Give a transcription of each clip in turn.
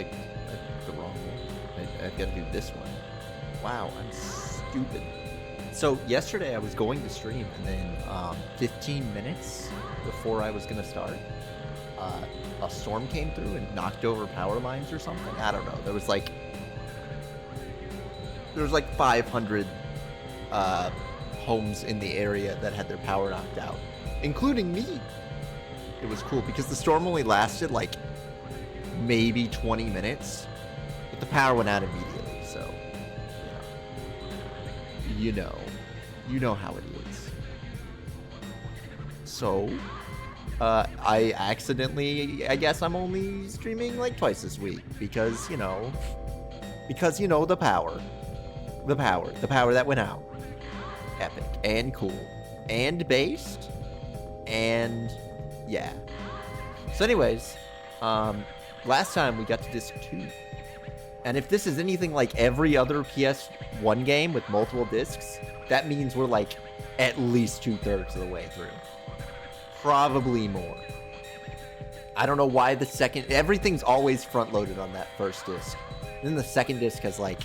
picked the wrong one. I've got to do this one. Wow, I'm stupid. So yesterday I was going to stream, and then 15 minutes before I was going to start, a storm came through and knocked over power lines or something. I don't know. There was like 500 homes in the area that had their power knocked out, including me. It was cool because the storm only lasted like maybe 20 minutes, but the power went out immediately. So, you know how it is. So, I accidentally, I guess I'm only streaming like twice this week because the power that went out. Epic and cool and based and yeah. So anyways, last time we got to disc 2, and if this is anything like every other PS1 game with multiple discs, that means we're like at least 2/3 of the way through, probably more. I don't know why everything's always front loaded on that first disc, and then the second disc has like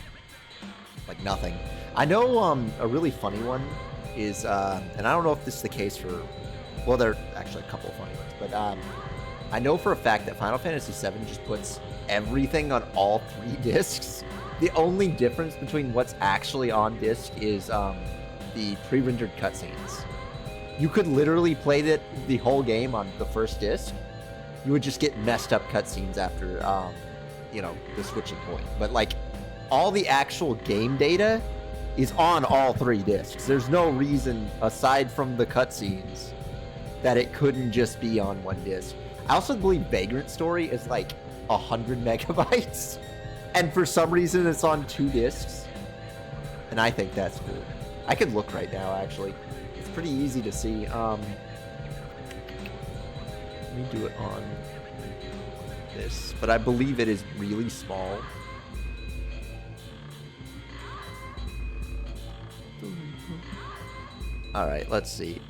nothing. I know a really funny one is, and I don't know if this is the case for, well, there are actually a couple of funny ones, but I know for a fact that Final Fantasy VII just puts everything on all 3 discs. The only difference between what's actually on disc is the pre-rendered cutscenes. You could literally play the whole game on the first disc. You would just get messed up cutscenes after, the switching point. But like, all the actual game data is on all 3 discs. There's no reason, aside from the cutscenes, that it couldn't just be on 1 disc. I also believe Vagrant Story is like 100 megabytes, and for some reason it's on 2 discs, and I think that's cool. I could look right now, actually. It's pretty easy to see. Let me do it on this, but I believe it is really small. Alright, let's see.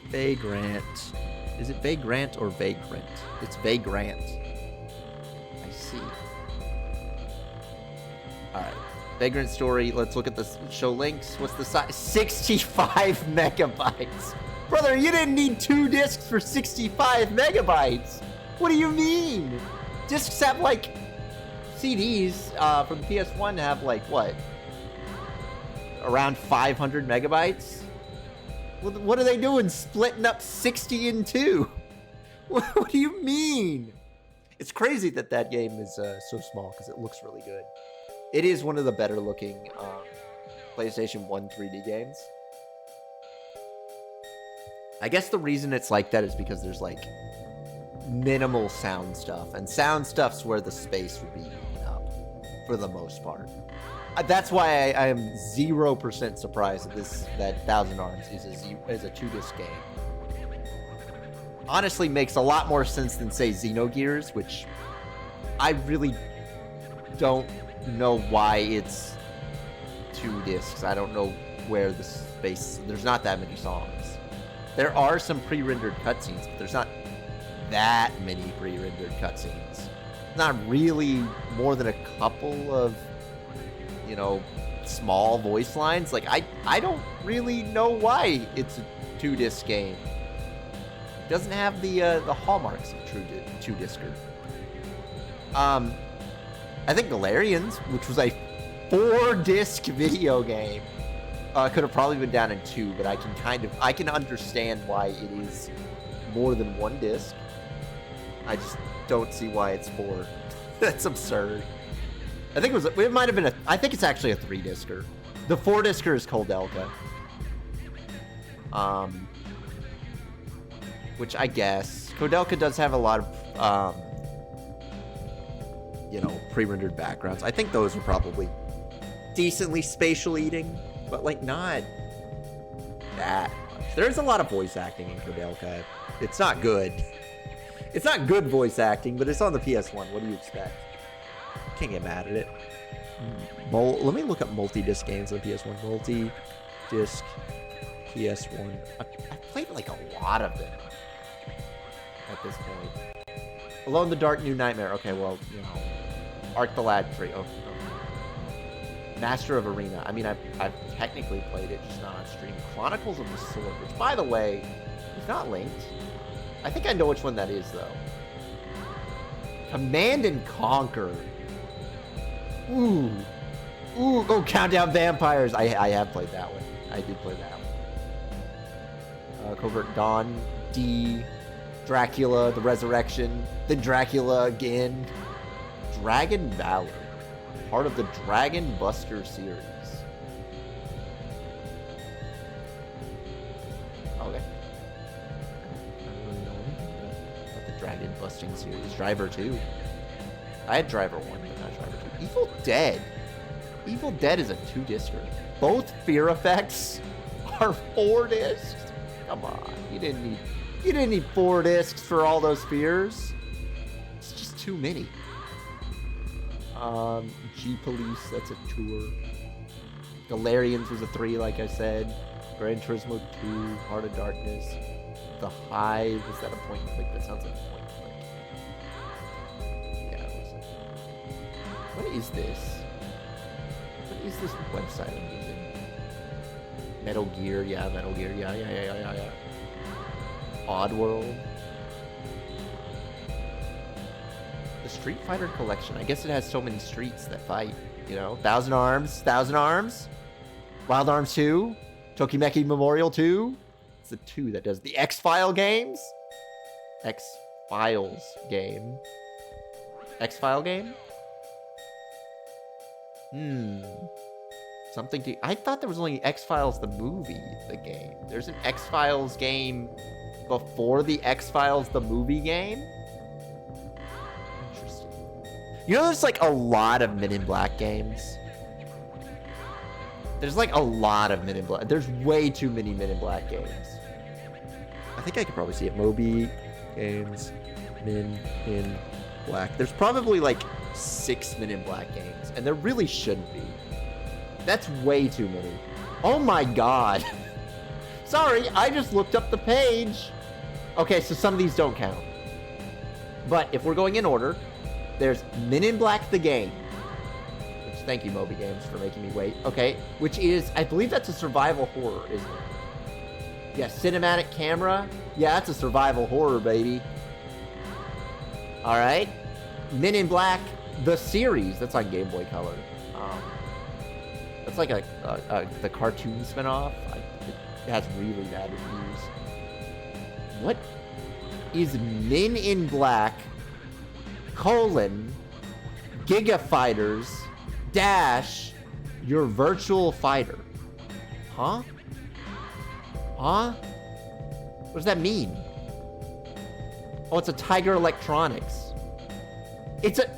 Vagrant. Is it Vagrant or Vagrant? It's Vagrant. I see. Alright. Vagrant Story. Let's look at the show links. What's the size? 65 megabytes. Brother, you didn't need 2 discs for 65 megabytes. What do you mean? Discs have like... CDs from the PS1 have like, what? Around 500 megabytes? What are they doing? Splitting up 60 in 2? What do you mean? It's crazy that game is so small because it looks really good. It is one of the better looking PlayStation 1 3D games. I guess the reason it's like that is because there's like minimal sound stuff, and sound stuff's where the space would be eaten up for the most part. That's why I am 0% surprised that Thousand Arms is a 2-disc game. Honestly, makes a lot more sense than, say, Xenogears, which I really don't know why it's 2 discs. I don't know where the space... There's not that many songs. There are some pre-rendered cutscenes, but there's not that many pre-rendered cutscenes. Not really more than a couple of... small voice lines. Like, I don't really know why it's a 2-disc game. It doesn't have the hallmarks of true 2-discer. I think Galarians, which was a 4-disc video game, could have probably been down in 2, but I can understand why it is more than 1 disc. I just don't see why it's 4. That's absurd. I think it might have been I think it's actually a 3-discer. The 4-discer is Koldelka. Which I guess Koldelka does have a lot of pre-rendered backgrounds. I think those are probably decently spatial eating, but like not that much. There's a lot of voice acting in Koldelka. It's not good. It's not good voice acting, but it's on the PS1. What do you expect? Can't get mad at it. Let me look up multi-disc games on PS1. Multi-disc PS1. I've played like a lot of them at this point. Alone in the Dark, New Nightmare. Okay, well, Arc the Lad 3. Oh. Master of Arena. I mean, I've technically played it, just not on stream. Chronicles of the Sword, which, by the way, is not linked. I think I know which one that is, though. Command and Conquer. Ooh. Ooh, oh, Countdown Vampires. I have played that one. I did play that one. Covert Dawn, D, Dracula, The Resurrection, then Dracula again. Dragon Valor. Part of the Dragon Buster series. Okay. I don't really know anything about the Dragon Busting series. Driver 2. I had Driver 1, but not Driver 2. Evil Dead. Evil Dead is a 2-discer. Both Fear Effects are 4 discs. Come on, you didn't need 4 discs for all those fears. It's just too many. G Police, that's a tour. Galarians was a 3, like I said. Gran Turismo 2, Heart of Darkness. The Hive, is that a point and click? That sounds like a point and click. Yeah, it was. What is this? What is this website I'm using? Metal Gear, yeah, Metal Gear, yeah. Oddworld. The Street Fighter collection. I guess it has so many streets that fight, you know? Thousand Arms. Wild Arms 2. Tokimeki Memorial 2. It's the 2 that does the X-File games. X-Files game. X-File game? Something to... I thought there was only X-Files the movie, the game. There's an X-Files game before the X-Files the movie game? Interesting. You know there's like a lot of Men in Black games? There's like a lot of Men in Black. There's way too many Men in Black games. I think I could probably see it. Moby games, Men in Black. There's probably like 6 Men in Black games, and there really shouldn't be. That's way too many. Oh my god. Sorry, I just looked up the page. Okay, so some of these don't count. But if we're going in order, there's Men in Black the game. Which, thank you, Moby Games, for making me wait. Okay, which is, I believe that's a survival horror, isn't it? Yeah, cinematic camera. Yeah, that's a survival horror, baby. Alright. Men in Black, the series. That's on Game Boy Color. That's like the cartoon spinoff. It has really bad reviews. What is Men in Black, Giga Fighters, your virtual fighter? Huh? Huh? What does that mean? Oh, it's a Tiger Electronics. It's a...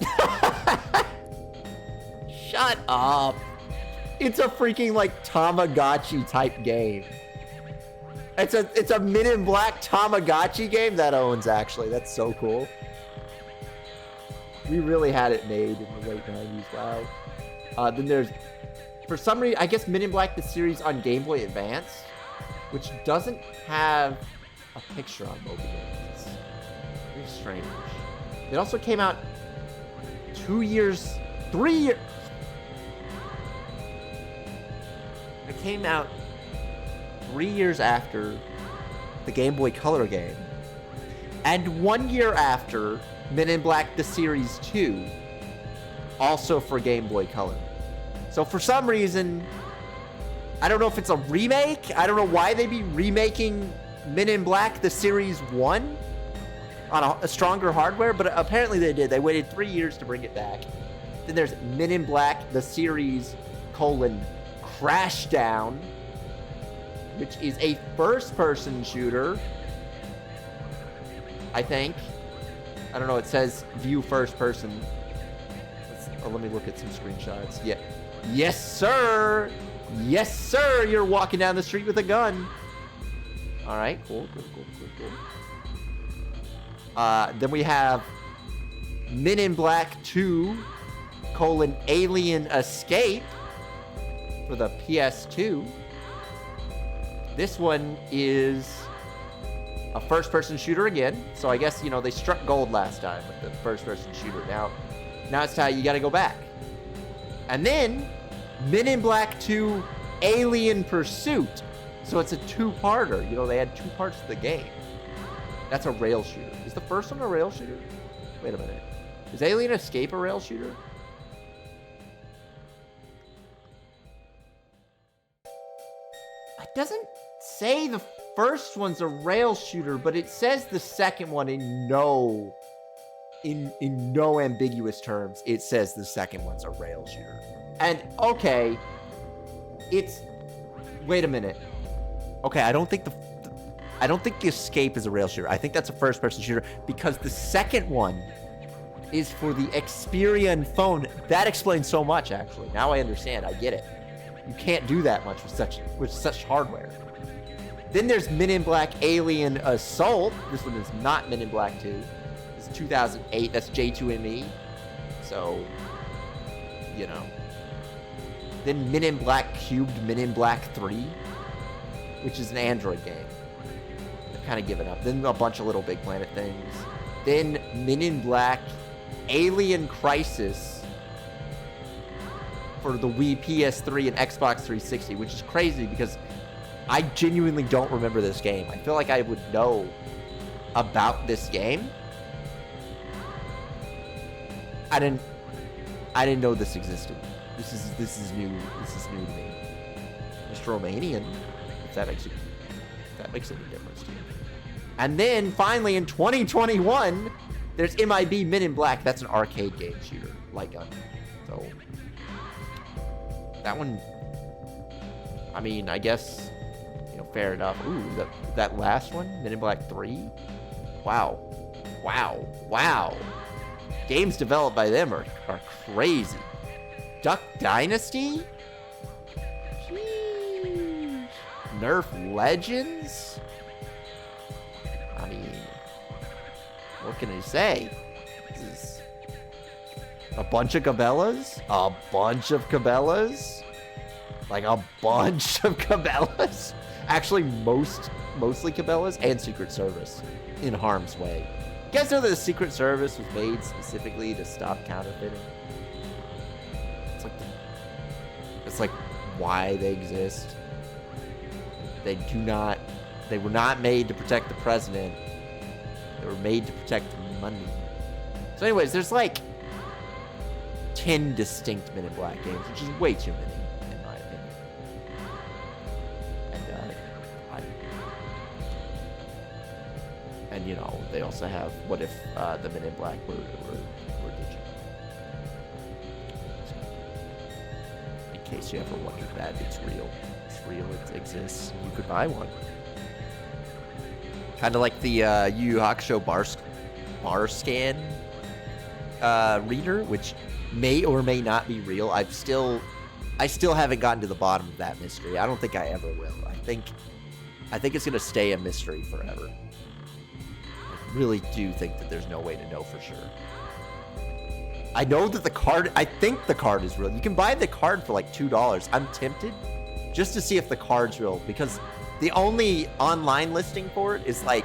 Shut up. It's a freaking, like, Tamagotchi type game. It's a Men in Black Tamagotchi game that owns, actually. That's so cool. We really had it made in the late 90s. Wow. Then there's, for some reason, I guess Men in Black the series on Game Boy Advance, which doesn't have a picture on mobile games. It's very strange. It also came out 3 years. It came out 3 years after the Game Boy Color game, and 1 year after Men in Black the Series 2, also for Game Boy Color. So for some reason, I don't know if it's a remake. I don't know why they'd be remaking Men in Black the Series 1 on a stronger hardware, but apparently they did. They waited 3 years to bring it back. Then there's Men in Black the Series, Crashdown, which is a first-person shooter, I think. I don't know, it says view first person. Let me look at some screenshots. Yeah. Yes, sir! Yes, sir! You're walking down the street with a gun. Alright, cool. Then we have Men in Black 2, Alien Escape for the PS2. This one is a first-person shooter again. So I guess, you know, they struck gold last time with the first-person shooter. Now, Now it's time you gotta go back. And then Men in Black 2 Alien Pursuit. So it's a two-parter. You know, they had two parts to the game. That's a rail shooter. Is the first one a rail shooter? Wait a minute. Is Alien Escape a rail shooter? It doesn't say the first one's a rail shooter, but it says the second one in no ambiguous terms. It says the second one's a rail shooter. And okay, wait a minute. Okay, I don't think the Escape is a rail shooter. I think that's a first-person shooter because the second one is for the Xperia phone. That explains so much, actually. Now I understand. I get it. You can't do that much with such hardware. Then there's Men in Black Alien Assault. This one is not Men in Black 2. It's 2008. That's J2ME. So, you know. Then Men in Black Cubed Men in Black 3, which is an Android game. I've kind of given up. Then a bunch of Little Big Planet things. Then Men in Black Alien Crisis for the Wii, PS3, and Xbox 360, which is crazy because I genuinely don't remember this game. I feel like I would know about this game. I didn't know this existed. This is new. This is new to me. Mr. Romanian, if that makes any difference to you. And then finally in 2021, there's MIB Men in Black. That's an arcade game shooter, light gun. So that one, I mean, I guess, you know, fair enough. Ooh, that last one, Men in Black 3. Wow. Games developed by them are crazy. Duck Dynasty? Jeez. Nerf Legends? I mean, what can I say? This is a bunch of Cabela's? A bunch of Cabela's? Like a bunch of Cabela's? Actually, mostly Cabela's and Secret Service in harm's way. You guys know that the Secret Service was made specifically to stop counterfeiting? It's like why they exist. They were not made to protect the president. They were made to protect money. So anyways, there's like 10 distinct Men in Black games, which is way too many, in my opinion. And you know, they also have what if the Men in Black were digital. In case you ever wondered that, it's real. It's real, it exists. You could buy one. Kind of like the Yu Yu Hakusho bar scan reader, which may or may not be real. I still haven't gotten to the bottom of that mystery. I don't think I ever will. I think it's gonna stay a mystery forever. I really do think that there's no way to know for sure. I know that I think the card is real. You can buy the card for like $2. I'm tempted just to see if the card's real because the only online listing for it is like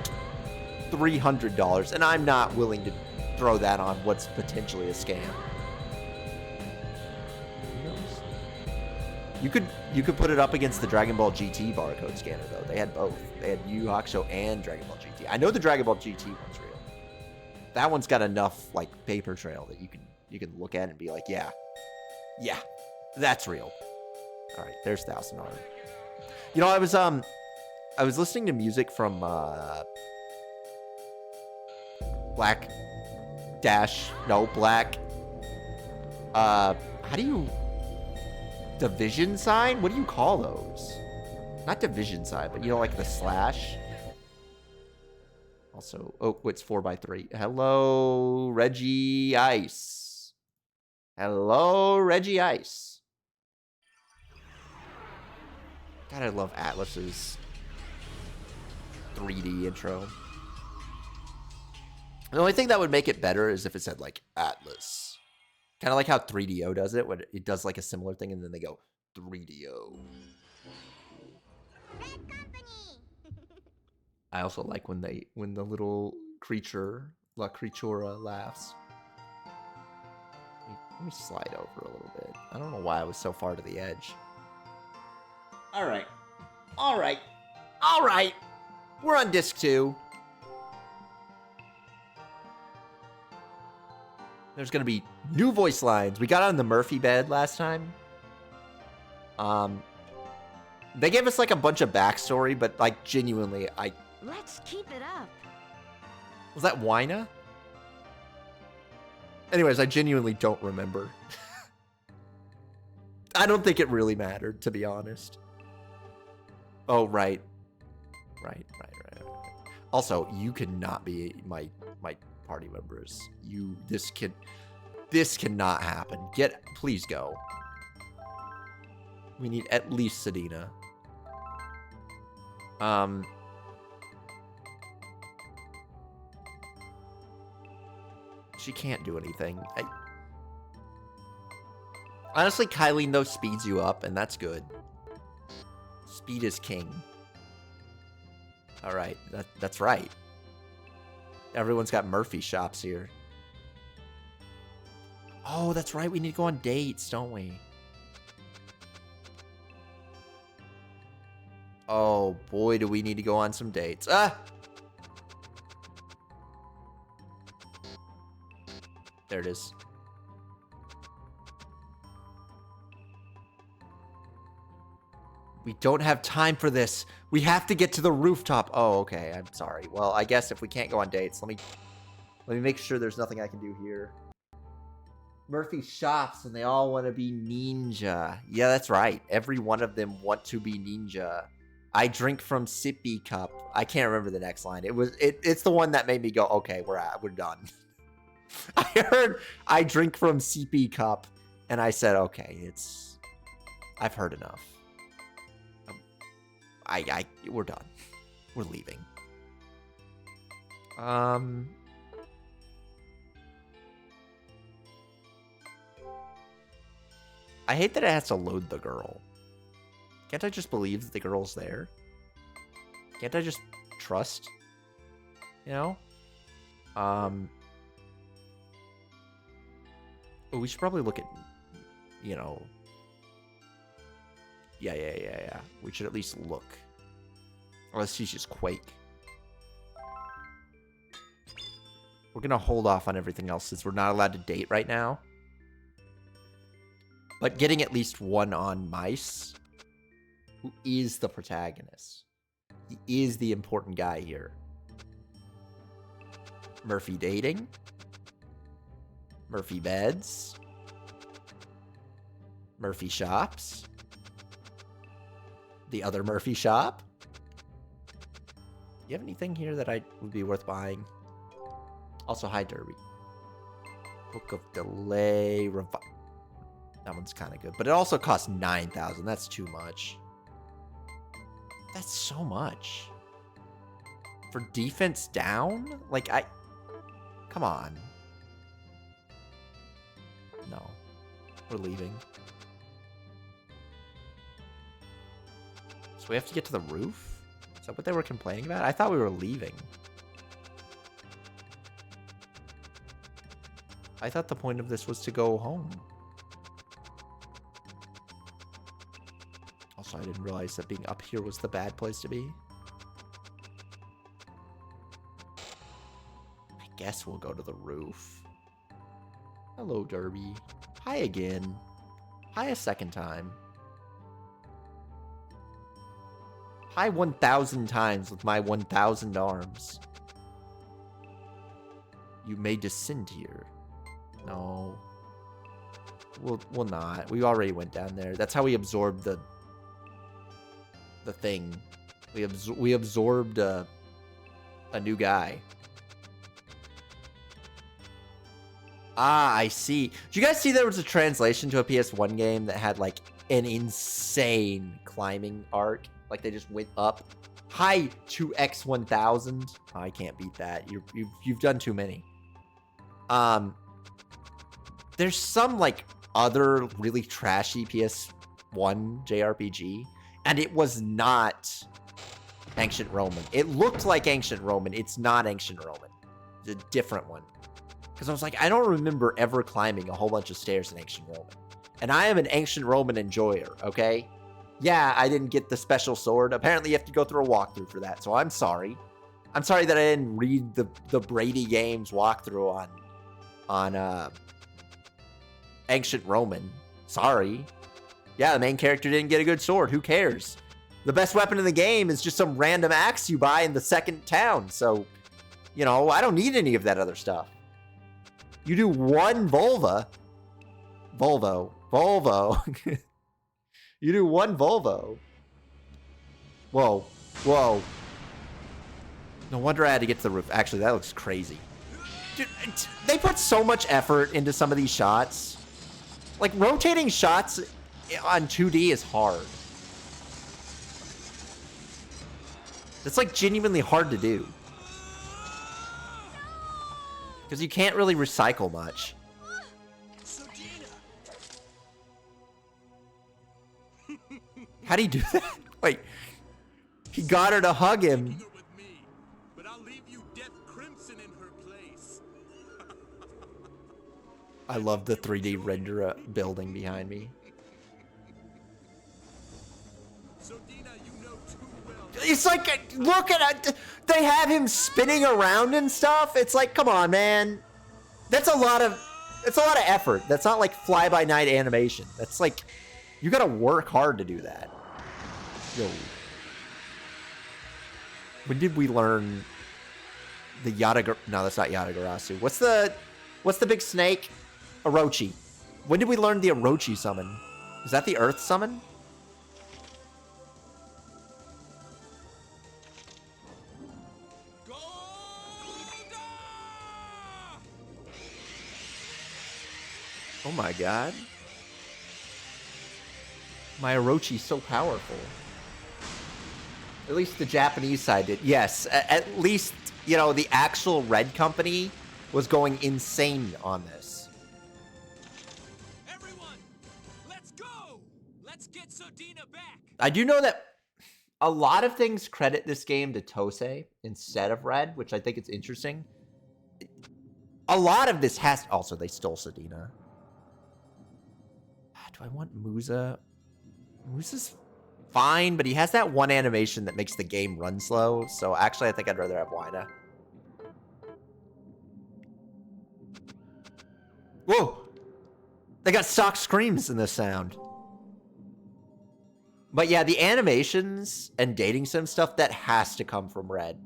$300, and I'm not willing to throw that on what's potentially a scam. Who knows? You could put it up against the Dragon Ball GT barcode scanner though. They had both. They had Yu Yu Hakusho and Dragon Ball GT. I know the Dragon Ball GT one's real. That one's got enough like paper trail that you can look at it and be like, yeah, that's real. All right, there's Thousand Arm. You know, I was listening to music from Black. Division sign? What do you call those? Not division sign, but you know, like the slash. Also, it's 4x3. Hello, Reggie Ice. Hello, Reggie Ice. God, I love Atlus's 3D intro. The only thing that would make it better is if it said like Atlus. Kind of like how 3DO does it, when it does like a similar thing and then they go 3DO. I also like when the little creature, La Creatura, laughs. Let me slide over a little bit. I don't know why I was so far to the edge. All right. All right. All right. We're on disc 2. There's going to be new voice lines. We got on the Murphy bed last time. They gave us like a bunch of backstory, but like genuinely, Let's keep it up. Was that Wina? Anyways, I genuinely don't remember. I don't think it really mattered, to be honest. Oh, right. Right. Also, you cannot be my party members. This cannot happen. Please go. We need at least Sedina. She can't do anything. Honestly, Kylene, though, speeds you up, and that's good. Speed is king. Alright, that's right. Everyone's got Murphy shops here. Oh, that's right. We need to go on dates, don't we? Oh, boy, do we need to go on some dates. Ah! There it is. We don't have time for this. We have to get to the rooftop. Oh, okay. I'm sorry. Well, I guess if we can't go on dates, let me make sure there's nothing I can do here. Murphy shops and they all want to be ninja. Yeah, that's right. Every one of them want to be ninja. I drink from sippy cup. I can't remember the next line. It's the one that made me go, okay, we're done. I heard I drink from sippy cup and I said, okay, I've heard enough. We're done. We're leaving. I hate that it has to load the girl. Can't I just believe that the girl's there? Can't I just trust? You know? Oh, we should probably look at, you know... Yeah. We should at least look. Unless she's just Quake. We're gonna hold off on everything else since we're not allowed to date right now. But getting at least one on Mice, who is the protagonist. He is the important guy here. Murphy dating. Murphy beds. Murphy shops. The other Murphy shop. You have anything here that would be worth buying? Also, hi, Derby. Book of Delay. That one's kind of good. But it also costs 9,000. That's too much. That's so much. For defense down? Like, come on. No. We're leaving. So we have to get to the roof? Is that what they were complaining about? I thought we were leaving. I thought the point of this was to go home. Also, I didn't realize that being up here was the bad place to be. I guess we'll go to the roof. Hello, Derby. Hi again. Hi a second time. Hi 1,000 times with my 1,000 arms. You may descend here. No. We'll not. We already went down there. That's how we absorbed the thing. We absorbed a new guy. Ah, I see. Did you guys see there was a translation to a PS1 game that had like an insane climbing arc? Like they just went up. Hi 2x1000. Oh, I can't beat that. You've done too many. There's some like other really trashy PS1 JRPG, and it was not Ancient Roman. It looked like Ancient Roman. It's not Ancient Roman. It's a different one. Because I was like, I don't remember ever climbing a whole bunch of stairs in Ancient Roman. And I am an Ancient Roman enjoyer, okay? Yeah, I didn't get the special sword. Apparently you have to go through a walkthrough for that, so I'm sorry. I'm sorry that I didn't read the Brady Games walkthrough on Ancient Roman. Sorry. Yeah, the main character didn't get a good sword. Who cares? The best weapon in the game is just some random axe you buy in the second town. So, you know, I don't need any of that other stuff. You do one Volvo. You do one Volvo. Whoa. Whoa. No wonder I had to get to the roof. Actually, that looks crazy. Dude, they put so much effort into some of these shots. Like, rotating shots on 2D is hard. It's, like, genuinely hard to do. Because you can't really recycle much. How'd he do that? Wait. He got her to hug him. I love the 3D render building behind me. It's like, look at it. They have him spinning around and stuff. It's like, come on, man. That's a lot of effort. That's not like fly-by-night animation. That's like, you gotta work hard to do that. Yo. When did we learn the no, that's not Yatagarasu. What's the big snake? Orochi. When did we learn the Orochi summon? Is that the Earth summon? Oh my god. My Orochi's so powerful. At least the Japanese side did. Yes, at least, you know, the actual Red Company was going insane on this. Everyone, let's go! Let's get Sodina back! I do know that a lot of things credit this game to Tosei instead of Red, which I think it's interesting. A lot of this has... Also, they stole Sodina. Do I want Musa? Musa's fine, but he has that one animation that makes the game run slow. So actually, I think I'd rather have Wyna. Whoa! They got stock screams in this sound. But yeah, the animations and dating sim stuff, that has to come from Red.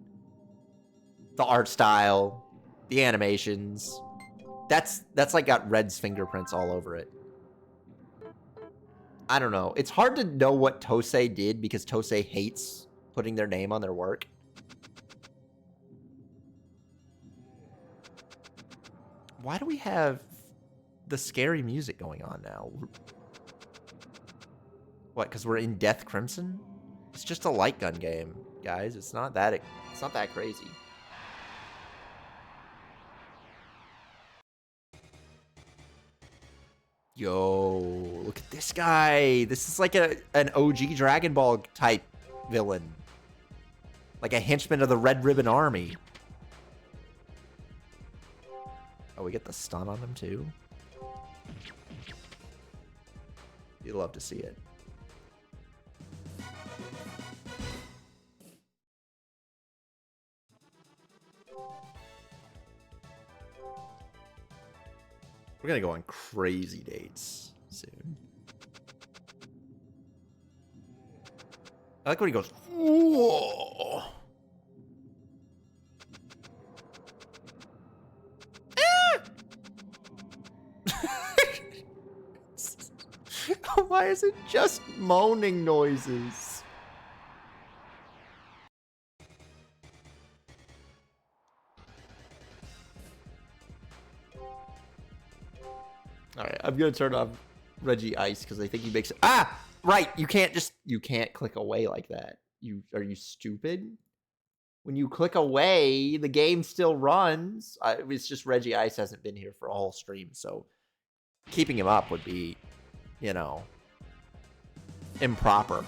The art style, the animations. That's like got Red's fingerprints all over it. I don't know. It's hard to know what Tosei did because Tosei hates putting their name on their work. Why do we have the scary music going on now? What, because we're in Death Crimson? It's just a light gun game, guys. It's not that crazy. Yo, look at this guy. This is like an OG Dragon Ball type villain. Like a henchman of the Red Ribbon Army. Oh, we get the stun on him too? You'd love to see it. We're gonna go on crazy dates soon. I like when he goes, whoa. Why is it just moaning noises? Alright, I'm gonna turn off Reggie Ice because I think he makes it. Ah! Right, you can't click away like that. Are you stupid? When you click away, the game still runs. It's just Reggie Ice hasn't been here for a whole stream, so keeping him up would be, you know, improper.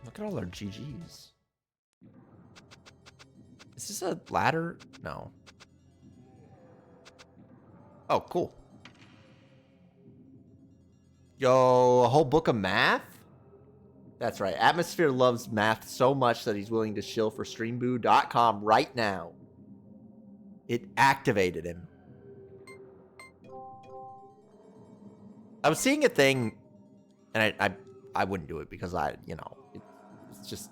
Look at all our GGs. Is this a ladder? No. Oh, cool. Yo, a whole book of math? That's right. Atmosphere loves math so much that he's willing to shill for streamboo.com right now. It activated him. I was seeing a thing, and I wouldn't do it because it's just,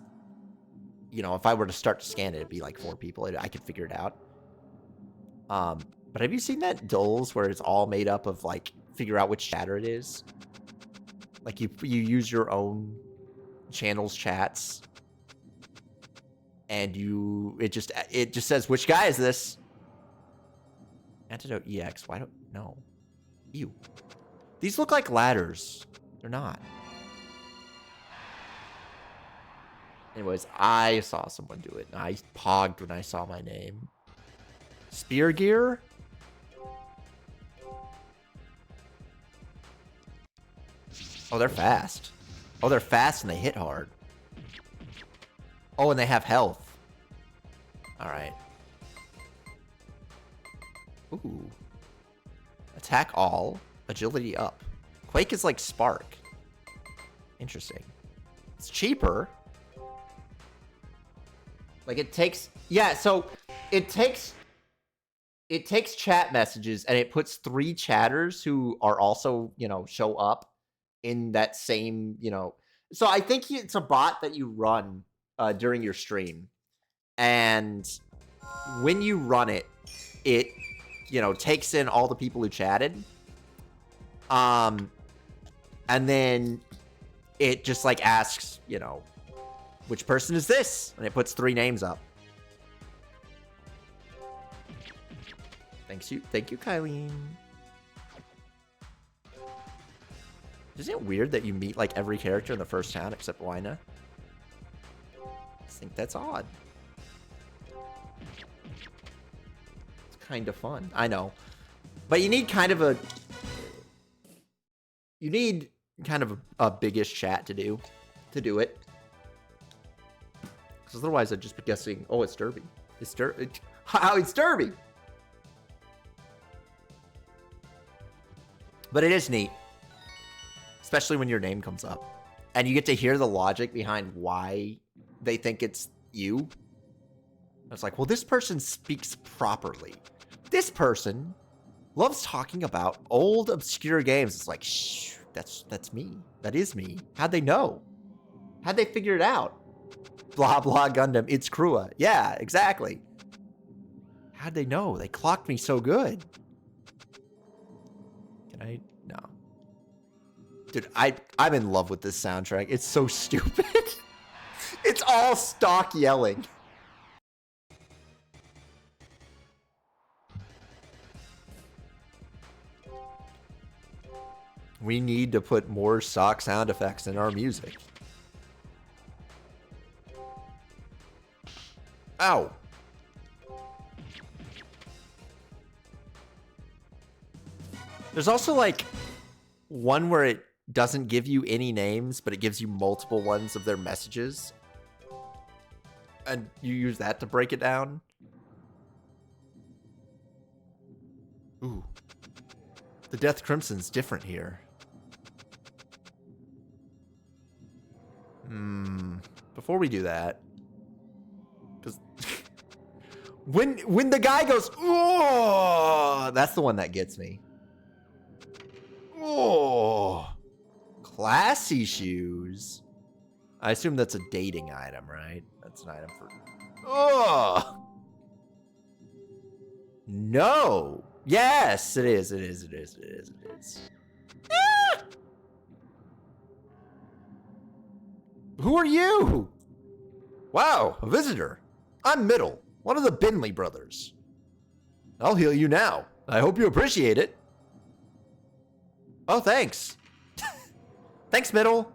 if I were to start to scan it, it'd be like 4 people. I could figure it out. But have you seen that Dulls where it's all made up of like figure out which chatter it is? Like you use your own channel's chats, and it just says which guy is this? Antidote EX. Why don't no? Ew. These look like ladders. They're not. Anyways, I saw someone do it, and I pogged when I saw my name. Spear gear? Oh, they're fast. Oh, they're fast and they hit hard. Oh, and they have health. Alright. Ooh. Attack all. Agility up. Quake is like Spark. Interesting. It's cheaper. Like it takes... Yeah, so it takes chat messages and it puts 3 chatters who are also, show up in that same, So I think it's a bot that you run during your stream. And when you run it, it, takes in all the people who chatted. And then it just like asks, which person is this? And it puts 3 names up. Thank you, Kylene. Isn't it weird that you meet like every character in the first town except Wyna? I think that's odd. It's kind of fun. I know. But you need kind of a biggish chat to do it. Because otherwise I'd just be guessing, oh, it's Derby. It's Derby! But it is neat. Especially when your name comes up. And you get to hear the logic behind why they think it's you. It's like, well, this person speaks properly. This person loves talking about old, obscure games. It's like, shh, that's me. That is me. How'd they know? How'd they figure it out? Blah, blah, Gundam. It's Krua. Yeah, exactly. How'd they know? They clocked me so good. Can I? No. Dude, I'm in love with this soundtrack. It's so stupid. It's all stock yelling. We need to put more stock sound effects in our music. Ow. There's also like one where it doesn't give you any names, but it gives you multiple ones of their messages. And you use that to break it down. Ooh. The Death Crimson's different here. Before we do that, because when the guy goes, oh, that's the one that gets me. Oh, classy shoes. I assume that's a dating item, right? That's an item for. Oh, no. Yes, it is. It is. It is. It is. It is. Ah! Who are you? Wow, a visitor. I'm Middle, one of the Binley brothers. I'll heal you now. I hope you appreciate it. Oh, thanks. Thanks, Middle.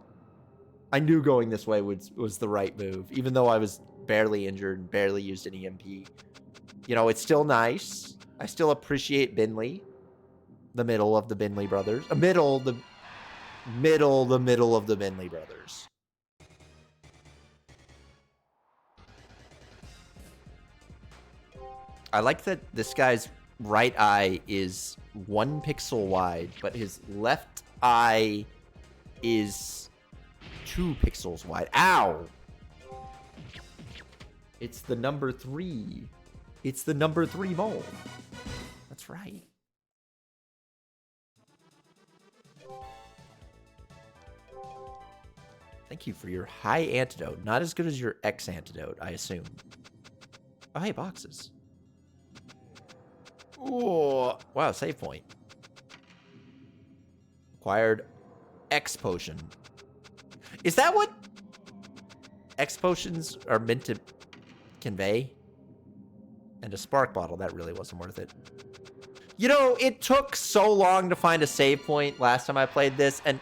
I knew going this way was the right move, even though I was barely injured and barely used an EMP. You know, it's still nice. I still appreciate Binley. The middle of the Binley brothers. The middle of the Binley brothers. I like that this guy's right eye is 1 pixel wide, but his left eye is 2 pixels wide. Ow! It's the number 3. It's the number 3 mole. That's right. Thank you for your high antidote. Not as good as your X antidote, I assume. Oh, hey, boxes. Oh, wow, save point. Acquired X potion. Is that what X potions are meant to convey? And a spark bottle, that really wasn't worth it. You know, it took so long to find a save point last time I played this, and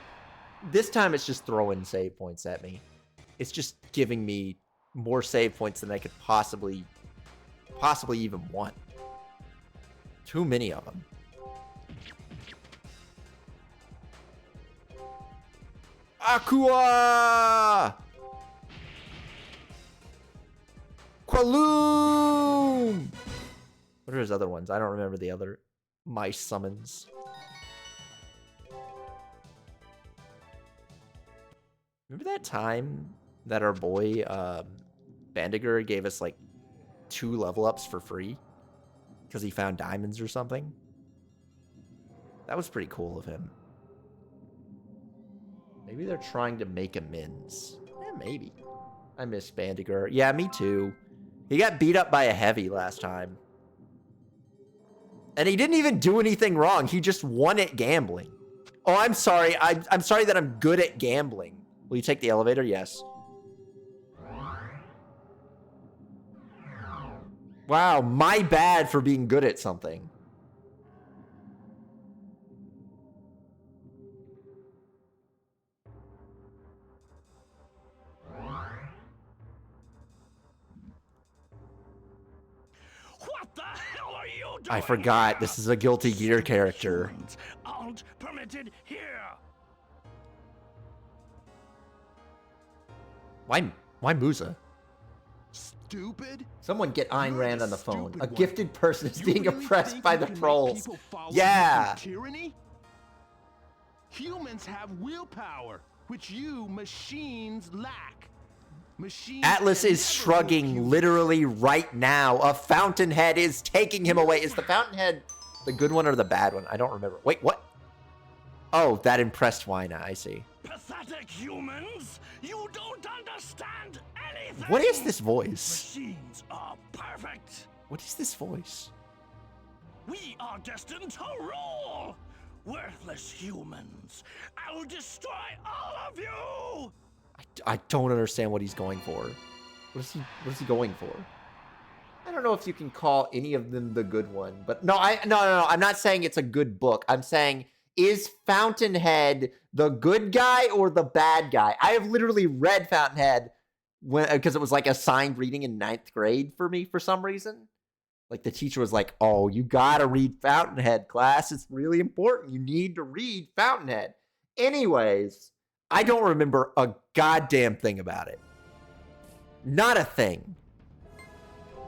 this time it's just throwing save points at me. It's just giving me more save points than I could possibly even want. Too many of them. Aqua! Qualoom! What are his other ones? I don't remember the other mice summons. Remember that time that our boy Bandiger gave us like 2 level ups for free? Because he found diamonds or something? That was pretty cool of him. Maybe they're trying to make amends. Maybe. I miss Bandiger. Yeah, me too. He got beat up by a heavy last time. And he didn't even do anything wrong. He just won at gambling. Oh, I'm sorry. I'm sorry that I'm good at gambling. Will you take the elevator? Yes. Wow, my bad for being good at something. What the hell are you doing? I forgot. This is a Guilty Gear character. Humans aren't permitted here. Why Musa? Stupid? Someone get Ayn You're Rand the on the phone. stupid A one. gifted person is You being really oppressed think by you the can make trolls. people follow you Yeah. through tyranny? Humans have willpower, which you machines lack. Machines Atlas can is never shrugging hold humans. literally right now. A fountainhead is taking him away. Is the fountainhead the good one or the bad one? I don't remember. Wait, what? Oh, that impressed Wyna. I see. Pathetic humans! You don't understand anything! What is this voice? Machines are perfect! What is this voice? We are destined to rule! Worthless humans! I'll destroy all of you! I don't understand what he's going for. What is he going for? I don't know if you can call any of them the good one, but no, no. I'm not saying it's a good book. I'm saying, is Fountainhead the good guy or the bad guy? I have literally read Fountainhead because it was like assigned reading in 9th grade for me for some reason. Like the teacher was like, "Oh, you gotta read Fountainhead, class. It's really important. You need to read Fountainhead." Anyways, I don't remember a goddamn thing about it. Not a thing.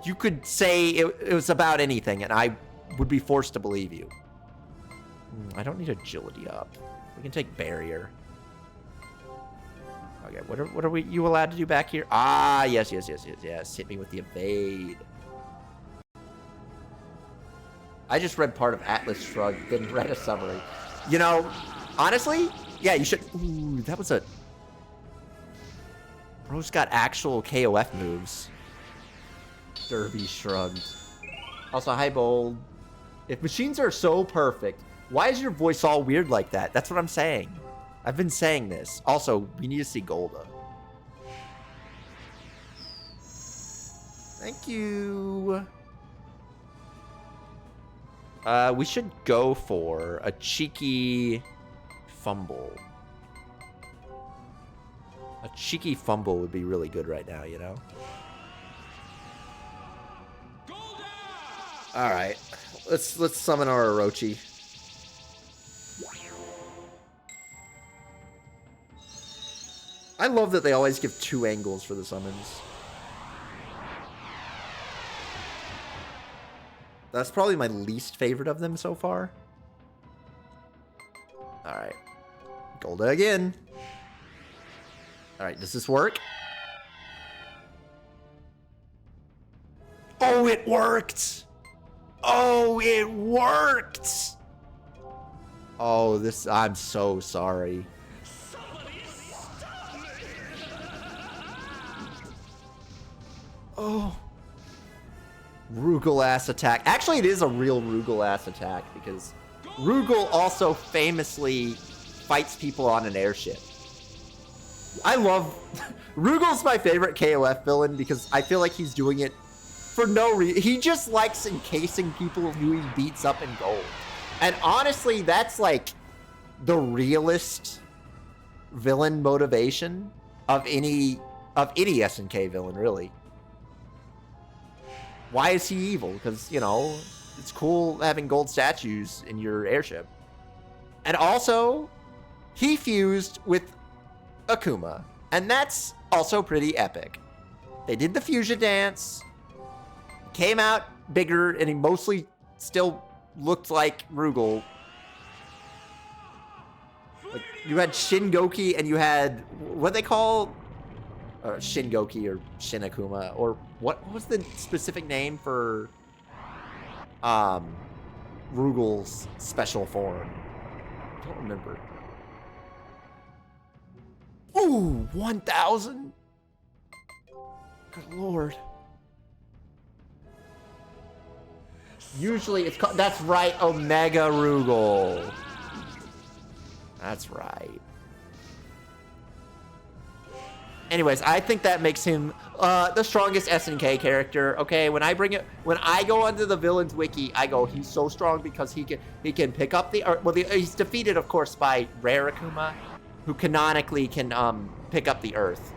You could say it was about anything, and I would be forced to believe you. I don't need agility up. We can take barrier. Okay, what are you allowed to do back here? Ah, yes. Hit me with the evade. I just read part of Atlas Shrugged, then read a summary. You know, honestly, yeah, you should. Ooh, that was a. Bro's got actual KOF moves. Derby Shrugged. Also, hi, Bold. If machines are so perfect, why is your voice all weird like that? That's what I'm saying. I've been saying this. Also, we need to see Golda. Thank you. We should go for a cheeky fumble. A cheeky fumble would be really good right now, you know? All right, let's summon our Orochi. I love that they always give 2 angles for the summons. That's probably my least favorite of them so far. Alright. Golda again. Alright, does this work? Oh, it worked! Oh, it worked! Oh, this... I'm so sorry. Oh. Rugal ass attack. Actually, it is a real Rugal ass attack because Rugal also famously fights people on an airship. I love... Rugal's my favorite KOF villain because I feel like he's doing it for no reason. He just likes encasing people who he beats up in gold. And honestly, that's like the realest villain motivation of any SNK villain, really. Why is he evil? Because, you know, it's cool having gold statues in your airship. And also, he fused with Akuma. And that's also pretty epic. They did the fusion dance, came out bigger, and he mostly still looked like Rugal. Like, you had Shingoki and you had, what they call Shingoki or Shinakuma, or what was the specific name for Rugal's special form? I don't remember. Ooh, 1,000. Good lord. Usually it's called, that's right, Omega Rugal. That's right. Anyways, I think that makes him the strongest SNK character. Okay, when I go onto the villains wiki, I go, he's so strong because he can pick up the, he's defeated, of course, by Rare Akuma, who canonically can pick up the Earth.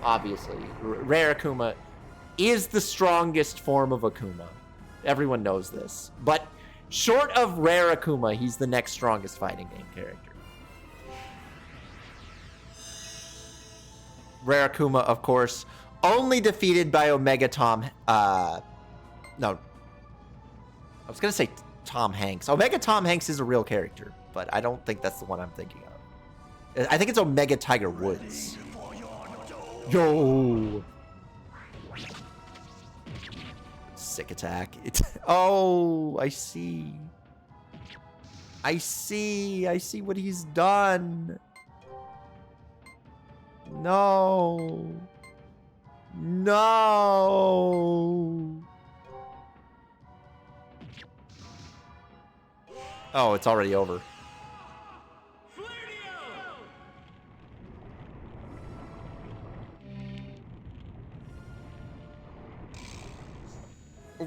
Obviously, Rare Akuma is the strongest form of Akuma. Everyone knows this. But short of Rare Akuma, he's the next strongest fighting game character. Rare Akuma, of course, only defeated by Omega Tom... no. I was going to say Tom Hanks. Omega Tom Hanks is a real character, but I don't think that's the one I'm thinking of. I think it's Omega Tiger Woods. Yo! Sick attack. Oh, I see. I see what he's done. No. No. Oh, it's already over.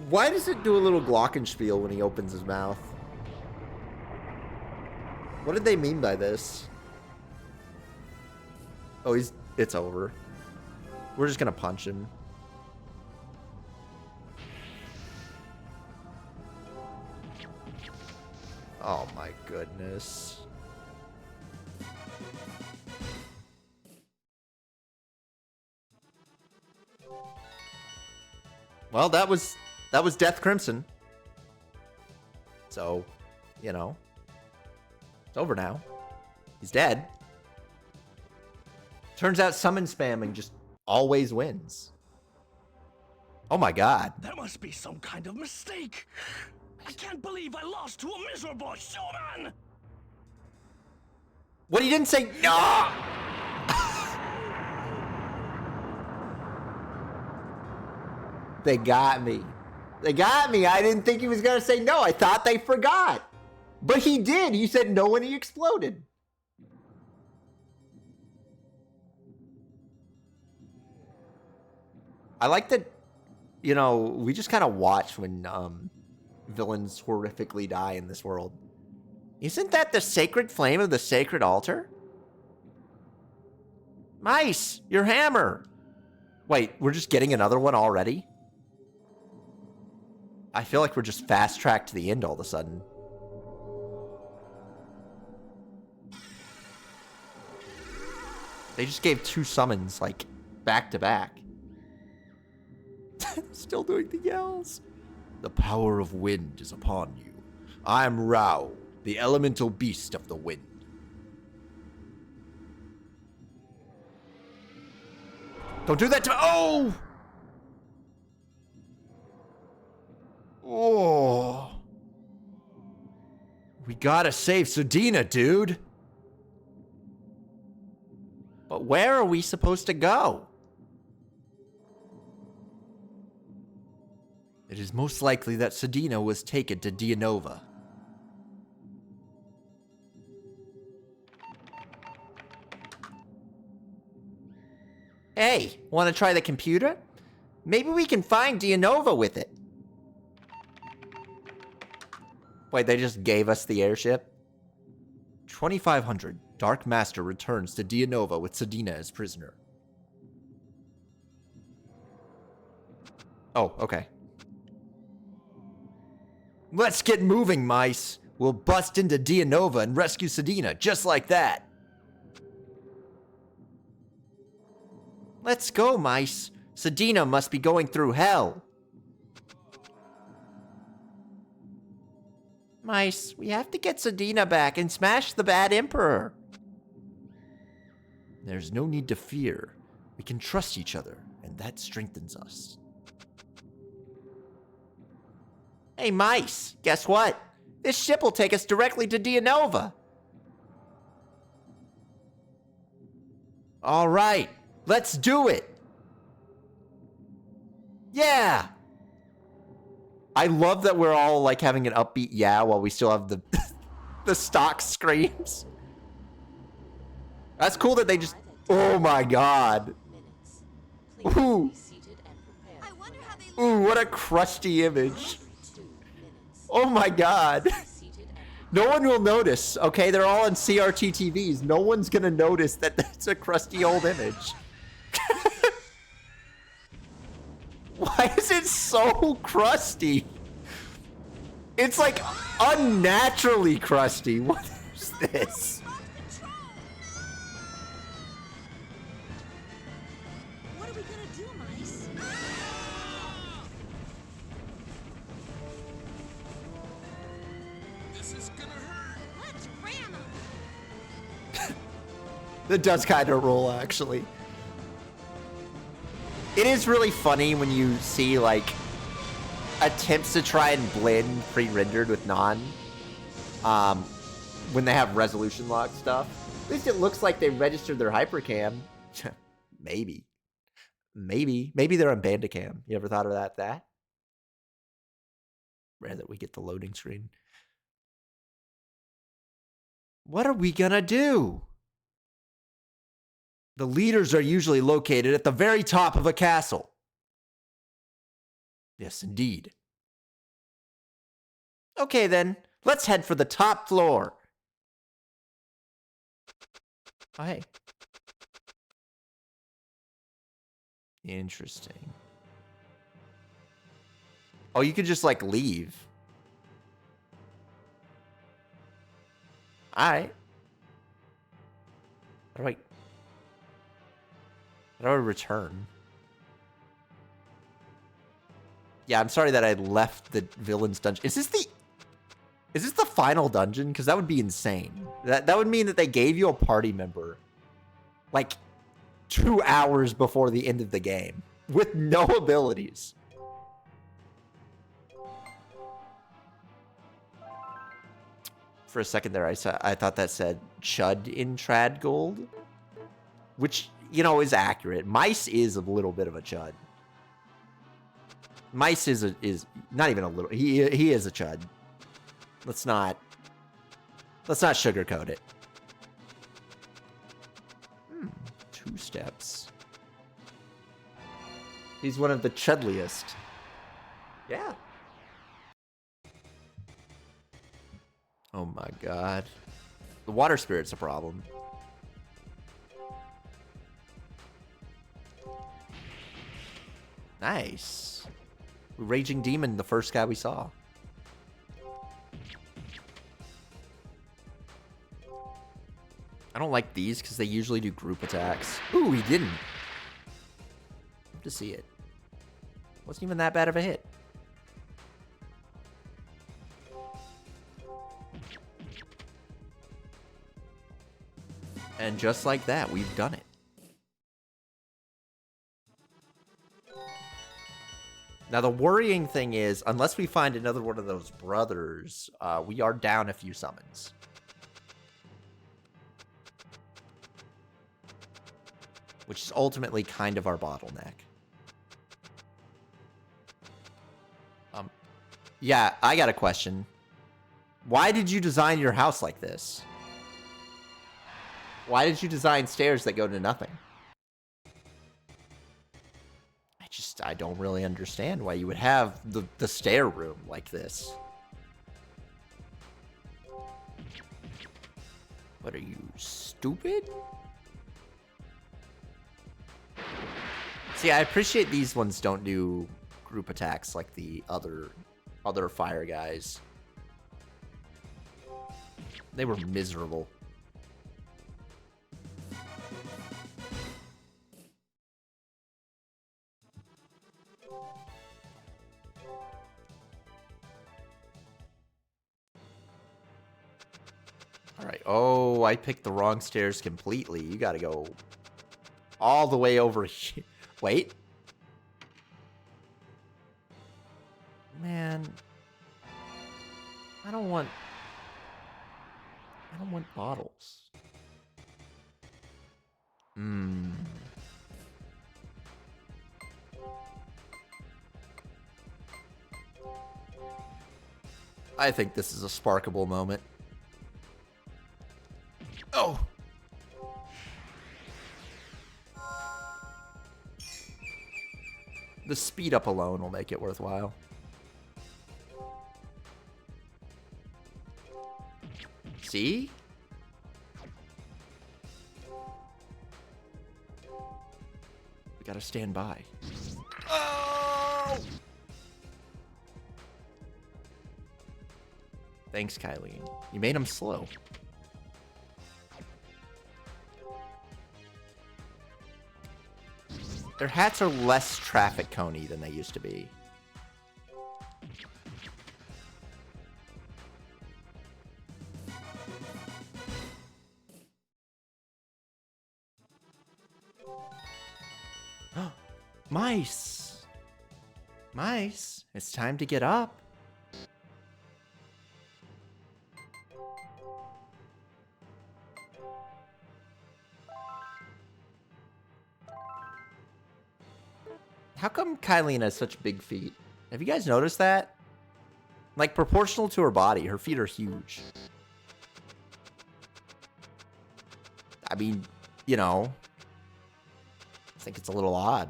Why does it do a little glockenspiel when he opens his mouth? What did they mean by this? Oh, it's over. We're just gonna punch him. Oh my goodness. Well, that was Death Crimson. So, you know, it's over now. He's dead. Turns out summon spamming just always wins. Oh my god. There must be some kind of mistake. I can't believe I lost to a miserable human. What, he didn't say no. They got me. They got me. I didn't think he was going to say no. I thought they forgot. But he did. He said no when he exploded. I like that, you know, we just kind of watch when villains horrifically die in this world. Isn't that the sacred flame of the sacred altar? Mice, your hammer. Wait, we're just getting another one already? I feel like we're just fast-tracked to the end all of a sudden. They just gave 2 summons, like, back to back. Still doing the yells. The power of wind is upon you. I am Rao, the elemental beast of the wind. Don't do that to— Oh! Oh. We gotta save Sudina, dude. But where are we supposed to go? It is most likely that Sudina was taken to Dianova. Hey, want to try the computer? Maybe we can find Dianova with it. Wait, they just gave us the airship? 2500. Dark Master returns to Dianova with Sudina as prisoner. Oh, okay. Let's get moving, mice. We'll bust into Dianova and rescue Sudina just like that. Let's go, mice. Sudina must be going through hell. Mice, we have to get Sudina back and smash the bad emperor. There's no need to fear. We can trust each other, and that strengthens us. Hey, mice, guess what? This ship will take us directly to Dianova. All right, let's do it. Yeah. I love that we're all like having an upbeat yeah while we still have the the stock screams. That's cool that they just— oh my god. Ooh. Ooh, what a crusty image. Oh my god. No one will notice, okay? They're all on CRT TVs. No one's gonna notice that that's a crusty old image. Why is it so crusty? It's like unnaturally crusty. What is this? What are we gonna do, mice? This is gonna hurt. Let's ram 'em. That does kind of roll, actually. It is really funny when you see, like, attempts to try and blend pre-rendered with non. When they have resolution lock stuff. At least it looks like they registered their hypercam. Maybe. Maybe they're on Bandicam. You ever thought of that? Rare that we get the loading screen. What are we gonna do? The leaders are usually located at the very top of a castle. Yes, indeed. Okay, then. Let's head for the top floor. Oh, hey. Interesting. Oh, you could just, like, leave. Alright. How do I return? Yeah, I'm sorry that I left the villain's dungeon. Is this the final dungeon? Because that would be insane. That would mean that they gave you a party member like 2 hours before the end of the game with no abilities. For a second there, I thought that said Chud in Tradgold, which, you know, is accurate. Mice is a little bit of a chud. Mice is not even a little. He is a chud. Let's not sugarcoat it. 2 steps. He's one of the chudliest. Yeah. Oh my god. The water spirit's a problem. Nice. Raging Demon, the first guy we saw. I don't like these because they usually do group attacks. Ooh, he didn't. Love to see it. Wasn't even that bad of a hit. And just like that, we've done it. Now, the worrying thing is, unless we find another one of those brothers, we are down a few summons. Which is ultimately kind of our bottleneck. Yeah, I got a question. Why did you design your house like this? Why did you design stairs that go to nothing? I don't really understand why you would have the stair room like this. What are you, stupid? See, I appreciate these ones don't do group attacks like the other fire guys. They were miserable. Alright, oh, I picked the wrong stairs completely. You gotta go all the way over here. Wait. Man. I don't want bottles. I think this is a sparkable moment. Oh! The speed up alone will make it worthwhile. See? We gotta stand by. Oh! Thanks, Kylene. You made him slow. Their hats are less traffic coney than they used to be. Mice! Mice, it's time to get up. How come Kylene has such big feet? Have you guys noticed that? Like, proportional to her body, her feet are huge. I mean, you know, I think it's a little odd,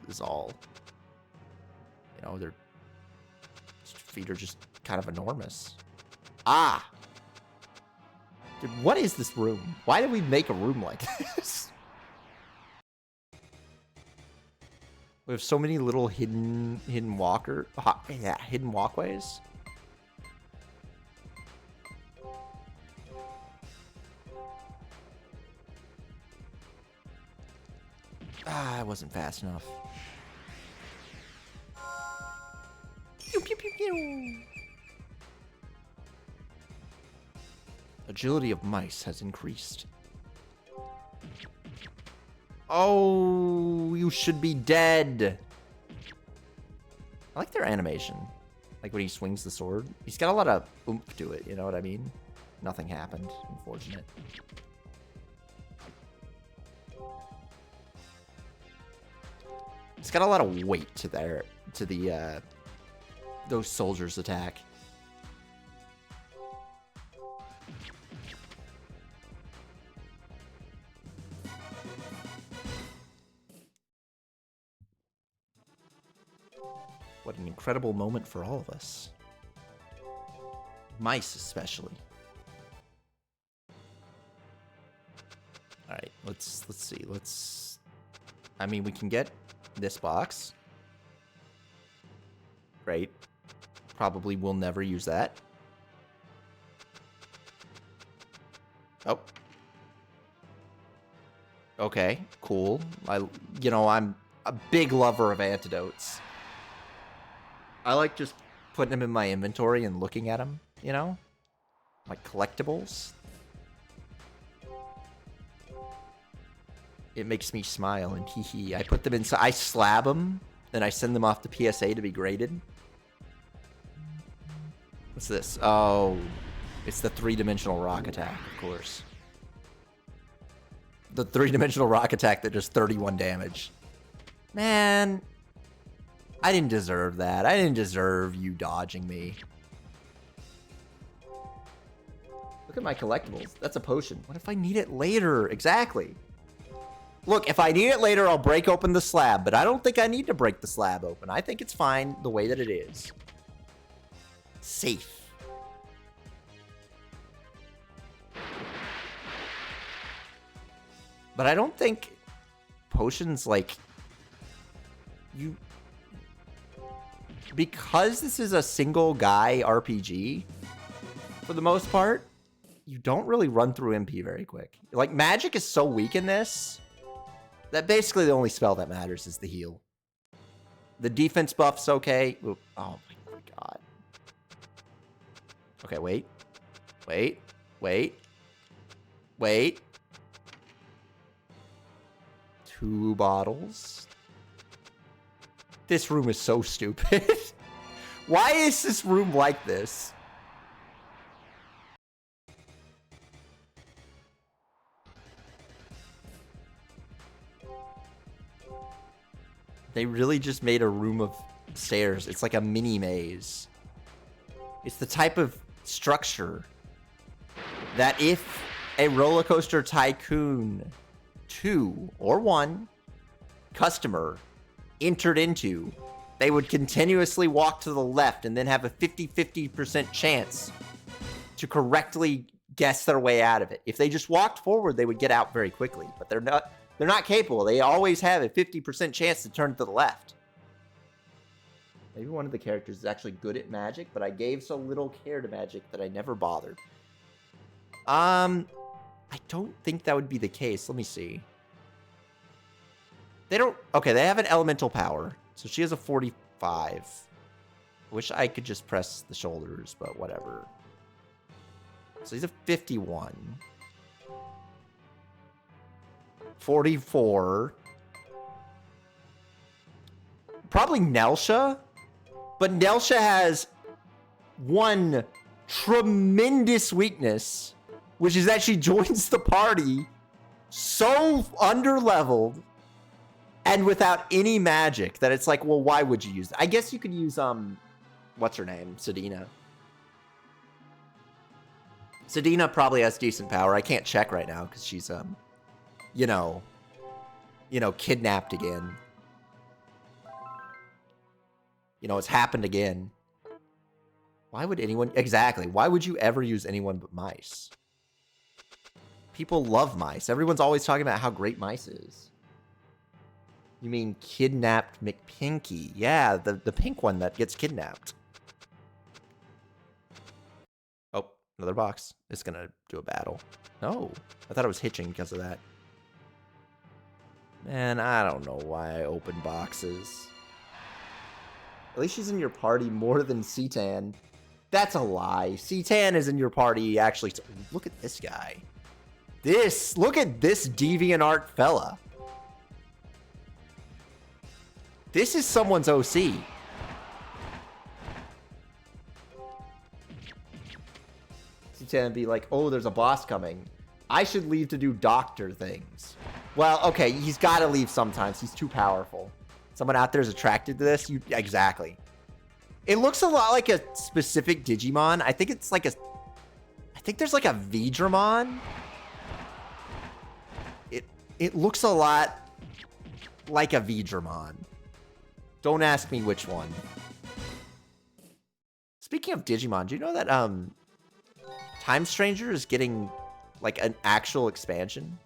is all. You know, their feet are just kind of enormous. Ah! Dude, what is this room? Why did we make a room like this? We have so many little hidden walkways. Ah, I wasn't fast enough. Pew, pew, pew, pew. Agility of mice has increased. Oh, you should be dead. I like their animation. Like when he swings the sword. He's got a lot of oomph to it, you know what I mean? Nothing happened. Unfortunate. It's got a lot of weight to those soldiers' attack. What an incredible moment for all of us. Mice, especially. All right, let's see. I mean, we can get this box. Great. Probably will never use that. Oh. Okay, cool. I'm a big lover of antidotes. I like just putting them in my inventory and looking at them, you know? Like collectibles. it makes me smile and hee hee. I put them inside. I slab them, then I send them off to PSA to be graded. What's this? Oh, it's the 3-dimensional rock attack, of course. The 3-dimensional rock attack that does 31 damage. Man, I didn't deserve that. I didn't deserve you dodging me. Look at my collectibles. That's a potion. What if I need it later? Exactly. Look, if I need it later, I'll break open the slab, but I don't think I need to break the slab open. I think it's fine the way that it is. Safe. But I don't think potions, like, you... Because this is a single guy RPG, for the most part, you don't really run through MP very quick. Like, magic is so weak in this that basically the only spell that matters is the heal. The defense buff's okay. Oop. Oh my god. Okay, wait. Wait. Wait. Wait. 2 bottles. This room is so stupid. Why is this room like this? They really just made a room of stairs. It's like a mini maze. It's the type of structure that if a Roller Coaster Tycoon 2 or 1 customer entered into, they would continuously walk to the left and then have a 50-50% chance to correctly guess their way out of it. If they just walked forward, they would get out very quickly, but they're not capable. They always have a 50% chance to turn to the left. Maybe one of the characters is actually good at magic, but I gave so little care to magic that I never bothered. I don't think that would be the case. Let me see. They don't... Okay, they have an elemental power. So she has a 45. I wish I could just press the shoulders, but whatever. So he's a 51. 44. Probably Nelsha. But Nelsha has one tremendous weakness, which is that she joins the party so under-leveled and without any magic that it's like, well, why would you use it? I guess you could use, what's her name? Sedina. Sedina probably has decent power. I can't check right now because she's, you know, kidnapped again. You know, it's happened again. Why would anyone... Exactly. Why would you ever use anyone but mice? People love mice. Everyone's always talking about how great mice is. You mean kidnapped McPinky? Yeah, the pink one that gets kidnapped. Oh, another box. It's gonna do a battle. No, I thought it was hitching because of that. Man, I don't know why I open boxes. At least she's in your party more than Citan. That's a lie. Citan is in your party, actually. Look at this guy. Look at this DeviantArt fella. This is someone's OC. Citan would be like, oh, there's a boss coming. I should leave to do doctor things. Well, okay, he's got to leave sometimes. He's too powerful. Someone out there is attracted to this? Exactly. It looks a lot like a specific Digimon. I think it's like a... I think there's like a Veedramon. It looks a lot like a Veedramon. Don't ask me which one. Speaking of Digimon, do you know that Time Stranger is getting like an actual expansion?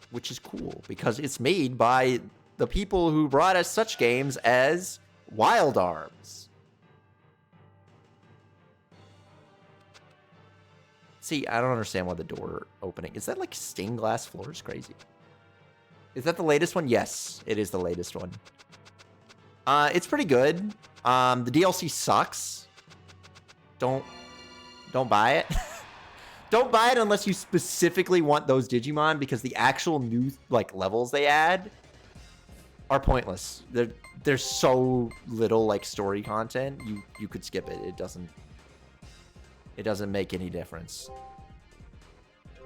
Which is cool, because it's made by the people who brought us such games as Wild Arms. See, I don't understand why the door opening... Is that like stained glass floors? Crazy. Is that the latest one? Yes, it is the latest one. It's pretty good. The DLC sucks. Don't buy it. Don't buy it unless you specifically want those Digimon, because the actual new like levels they add are pointless. There's so little like story content. You could skip it. It doesn't make any difference.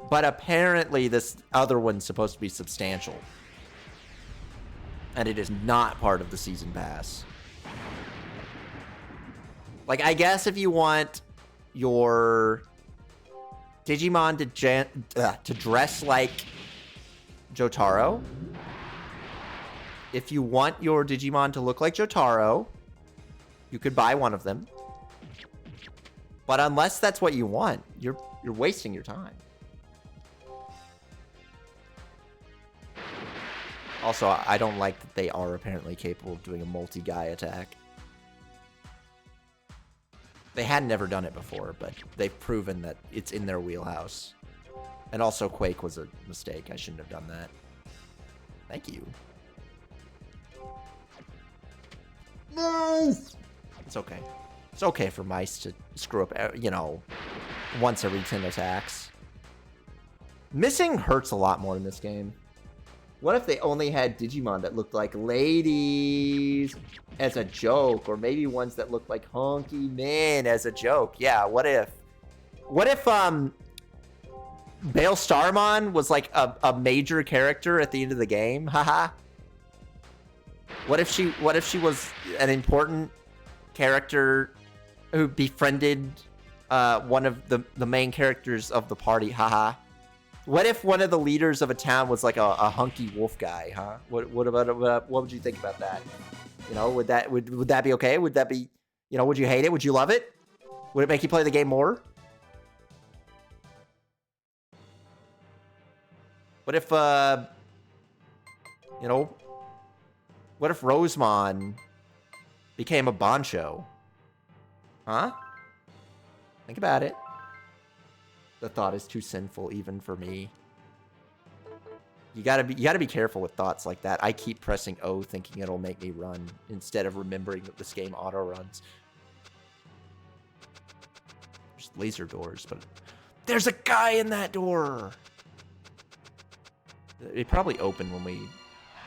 But apparently this other one's supposed to be substantial. And it is not part of the season pass. Like, I guess if you want your Digimon to dress like Jotaro, if you want your Digimon to look like Jotaro, you could buy one of them. But unless that's what you want, you're wasting your time. Also, I don't like that they are apparently capable of doing a multi-guy attack. They had never done it before, but they've proven that it's in their wheelhouse. And also, Quake was a mistake. I shouldn't have done that. Thank you. It's okay. It's okay for mice to screw up, you know, once every 10 attacks. Missing hurts a lot more in this game. What if they only had Digimon that looked like ladies as a joke? Or maybe ones that looked like hunky men as a joke? Yeah, what if? What if, Bale Starmon was like a major character at the end of the game? Haha. What if she was an important character who befriended one of the main characters of the party? Haha. What if one of the leaders of a town was like a hunky wolf guy, huh? What would you think about that? You know, would that be okay? Would that be, you know, would you hate it? Would you love it? Would it make you play the game more? What if you know, what if Rosemon became a Bancho? Huh? Think about it. The thought is too sinful even for me. You gotta be careful with thoughts like that. I keep pressing O thinking it'll make me run instead of remembering that this game auto runs. There's laser doors, but there's a guy in that door. It probably opened when we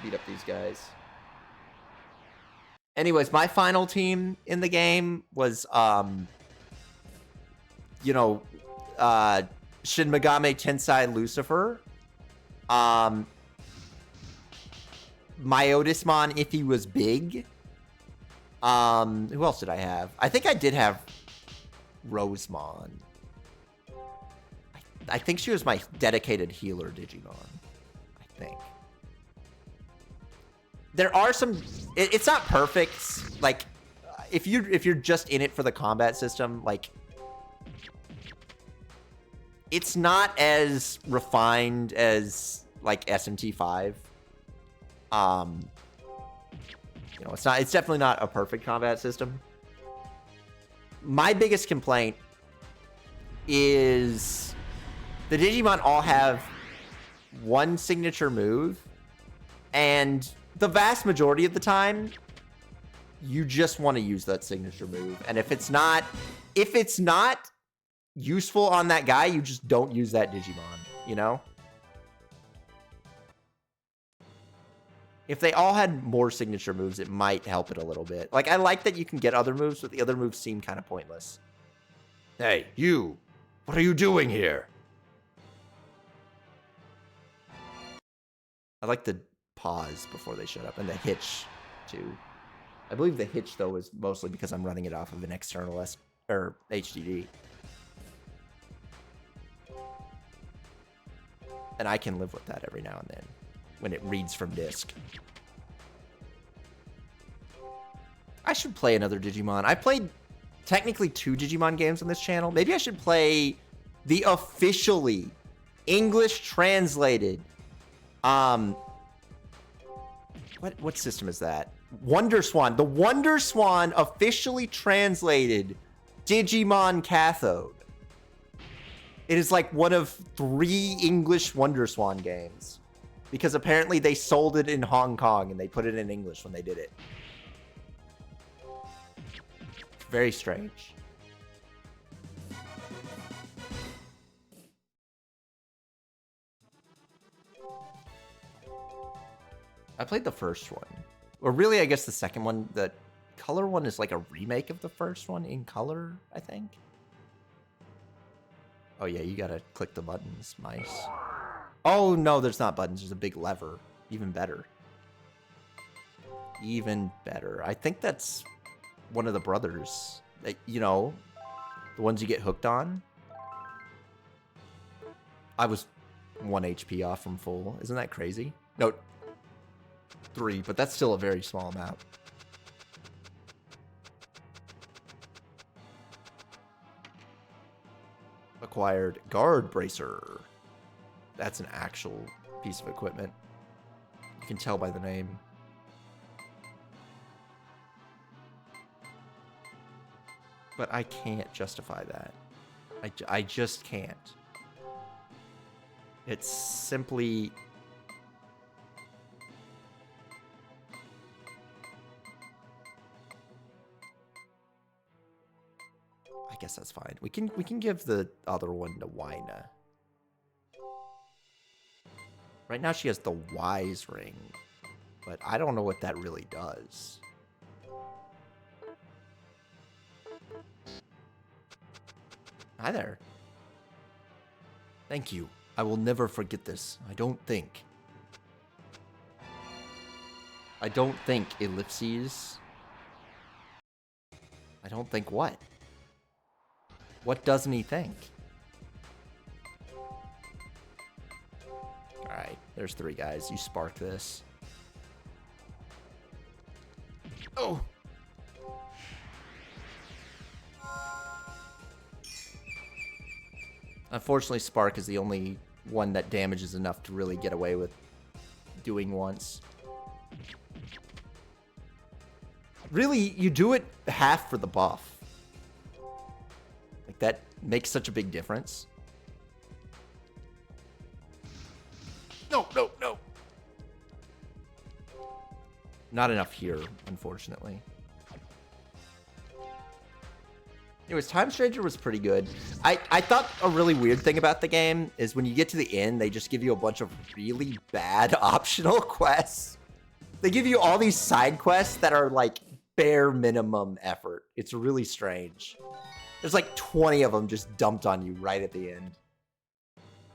beat up these guys. Anyways, my final team in the game was you know, Shin Megami Tensei Lucifer, Myotismon if he was big. Who else did I have? I think I did have Rosemon. I think she was my dedicated healer Digimon. I think. There are some. It's not perfect. Like, if you're just in it for the combat system, like, it's not as refined as like SMT5. You know, it's definitely not a perfect combat system. My biggest complaint is the Digimon all have one signature move, and the vast majority of the time you just want to use that signature move. And if it's not useful on that guy, you just don't use that Digimon, you know? If they all had more signature moves, it might help it a little bit. Like, I like that you can get other moves, but the other moves seem kind of pointless. Hey, you! What are you doing here? I like the pause before they shut up, and the hitch, too. I believe the hitch, though, is mostly because I'm running it off of an external HDD. And I can live with that every now and then when it reads from disk. I should play another Digimon. I played technically 2 Digimon games on this channel. Maybe I should play the officially English translated what system is that? WonderSwan. The WonderSwan officially translated Digimon Cathode. It is like one of 3 English WonderSwan games. Because apparently they sold it in Hong Kong and they put it in English when they did it. Very strange. I played the first one. Or really, I guess the second one. The color one is like a remake of the first one in color, I think. Oh yeah, you gotta click the buttons, mice. Oh no, there's not buttons. There's a big lever. Even better. Even better. I think that's one of the brothers. You know, the ones you get hooked on. I was 1 HP off from full. Isn't that crazy? No, 3, but that's still a very small amount. Acquired guard bracer. That's an actual piece of equipment. You can tell by the name. But I can't justify that. I just can't. It's simply... I guess that's fine. We can give the other one to Wyna. Right now she has the Wise Ring, but I don't know what that really does. Hi there. Thank you. I will never forget this. I don't think, Ellipses. I don't think what? What doesn't he think? Alright, there's 3 guys. You spark this. Oh! Unfortunately, Spark is the only one that damages enough to really get away with doing once. Really, you do it half for the buff. Like, that makes such a big difference. No, no, no. Not enough here, unfortunately. Anyways, Time Stranger was pretty good. I thought a really weird thing about the game is when you get to the end, they just give you a bunch of really bad optional quests. They give you all these side quests that are like bare minimum effort. It's really strange. There's like 20 of them just dumped on you right at the end.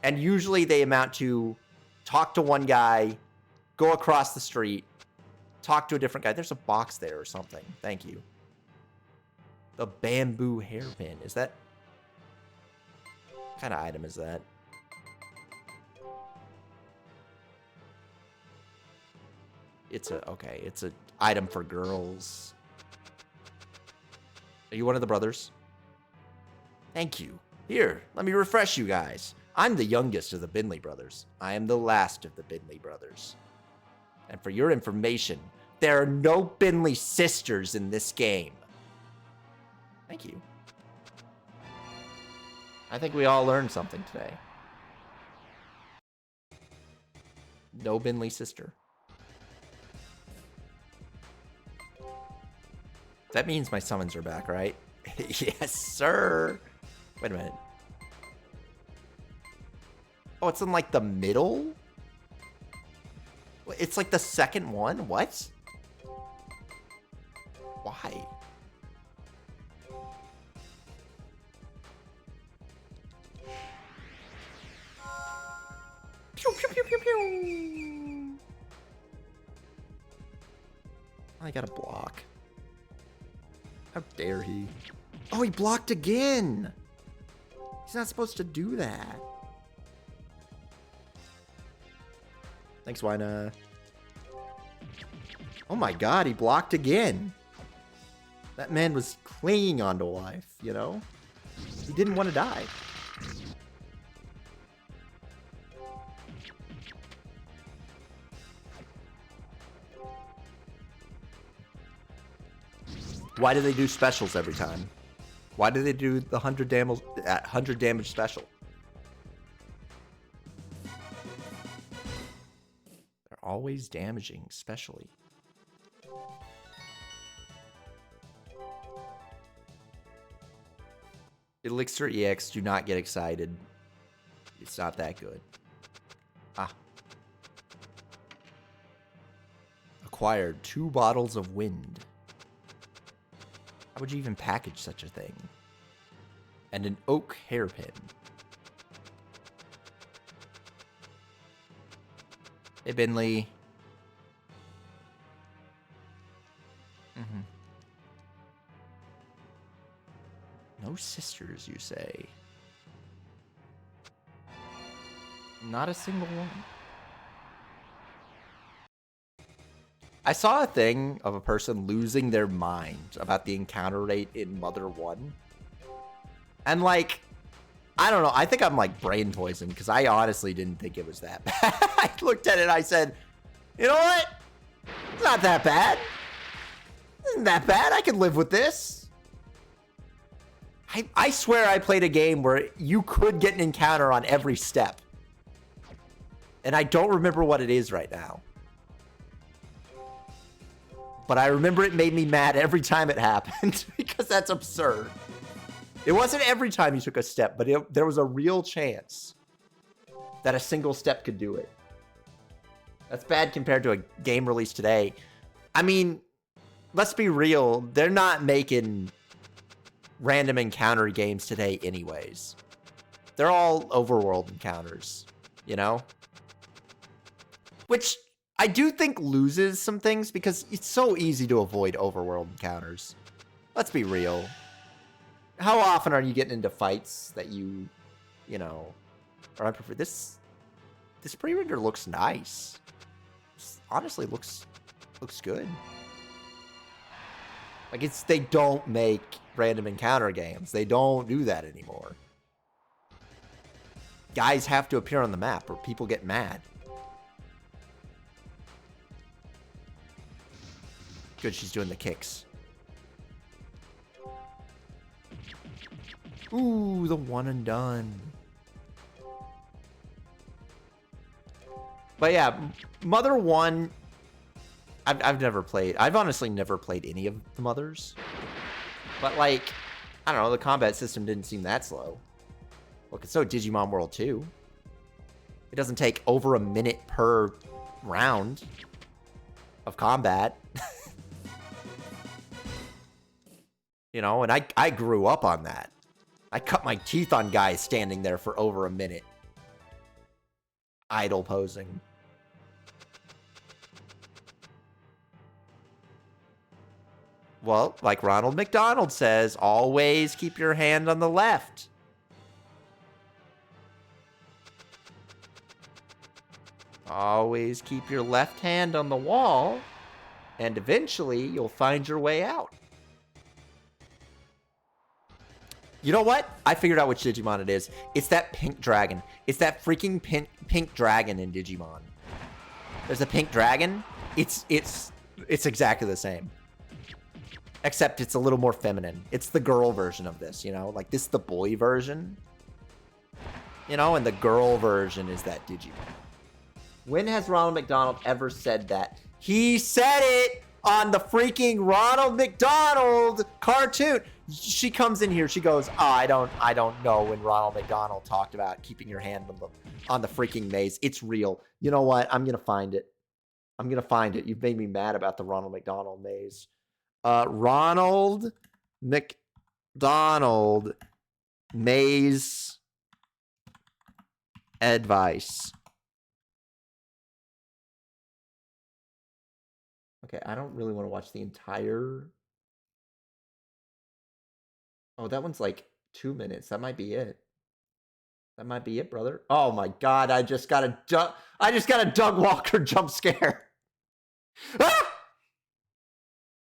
And usually they amount to talk to one guy, go across the street, talk to a different guy. There's a box there or something. Thank you. The bamboo hairpin. Is that... what kind of item is that? It's a... okay, it's a item for girls. Are you one of the brothers? Thank you. Here, let me refresh you guys. I'm the youngest of the Binley brothers. I am the last of the Binley brothers. And for your information, there are no Binley sisters in this game. Thank you. I think we all learned something today. No Binley sister. That means my summons are back, right? Yes, sir. Wait a minute. Oh, it's in like the middle? It's like the second one? What? Why? Pew, pew, pew, pew, pew. I gotta block. How dare he? Oh, he blocked again! He's not supposed to do that. Thanks, Wyna. Oh my god, he blocked again. That man was clinging onto life, you know? He didn't want to die. Why do they do specials every time? Why do they do the 100 damage special? They're always damaging, specially. Elixir EX, do not get excited. It's not that good. Ah. Acquired 2 bottles of wind. How would you even package such a thing? And an oak hairpin. Hey, Binley. No sisters, you say? Not a single one. I saw a thing of a person losing their mind about the encounter rate in Mother 1. And like, I don't know, I think I'm like brain poisoned because I honestly didn't think it was that bad. I looked at it and I said, you know what? It's not that bad. Isn't that bad? I can live with this. I swear I played a game where you could get an encounter on every step. And I don't remember what it is right now. But I remember it made me mad every time it happened because that's absurd. It wasn't every time you took a step, but there was a real chance that a single step could do it. That's bad compared to a game released today. I mean, let's be real. They're not making random encounter games today anyways. They're all overworld encounters, you know? Which I do think loses some things because it's so easy to avoid overworld encounters. Let's be real. How often are you getting into fights that you know, or I prefer this pre-render looks nice. This honestly looks good. Like they don't make random encounter games. They don't do that anymore. Guys have to appear on the map or people get mad. Good, she's doing the kicks. Ooh, the one and done. But yeah, Mother 1, I've never played. I've honestly never played any of the Mothers. But like, I don't know, the combat system didn't seem that slow. Look, it's so Digimon World 2. It doesn't take over a minute per round of combat. You know, and I grew up on that. I cut my teeth on guys standing there for over a minute. Idle posing. Well, like Ronald McDonald says, always keep your hand on the left. Always keep your left hand on the wall, and eventually you'll find your way out. You know what? I figured out which Digimon it is. It's that pink dragon. It's that freaking pink dragon in Digimon. There's a pink dragon. It's exactly the same. Except it's a little more feminine. It's the girl version of this, you know? Like, this is the boy version. You know, and the girl version is that Digimon. When has Ronald McDonald ever said that? He said it on the freaking Ronald McDonald cartoon. She comes in here, she goes, oh, I don't know when Ronald McDonald talked about keeping your hand on the freaking maze. It's real. You know what? I'm going to find it. I'm going to find it. You've made me mad about the Ronald McDonald maze. Ronald McDonald maze advice. Okay, I don't really want to watch the entire... Oh, that one's like 2 minutes. That might be it. That might be it, brother. Oh my God, I just got a Doug Walker jump scare. Ah!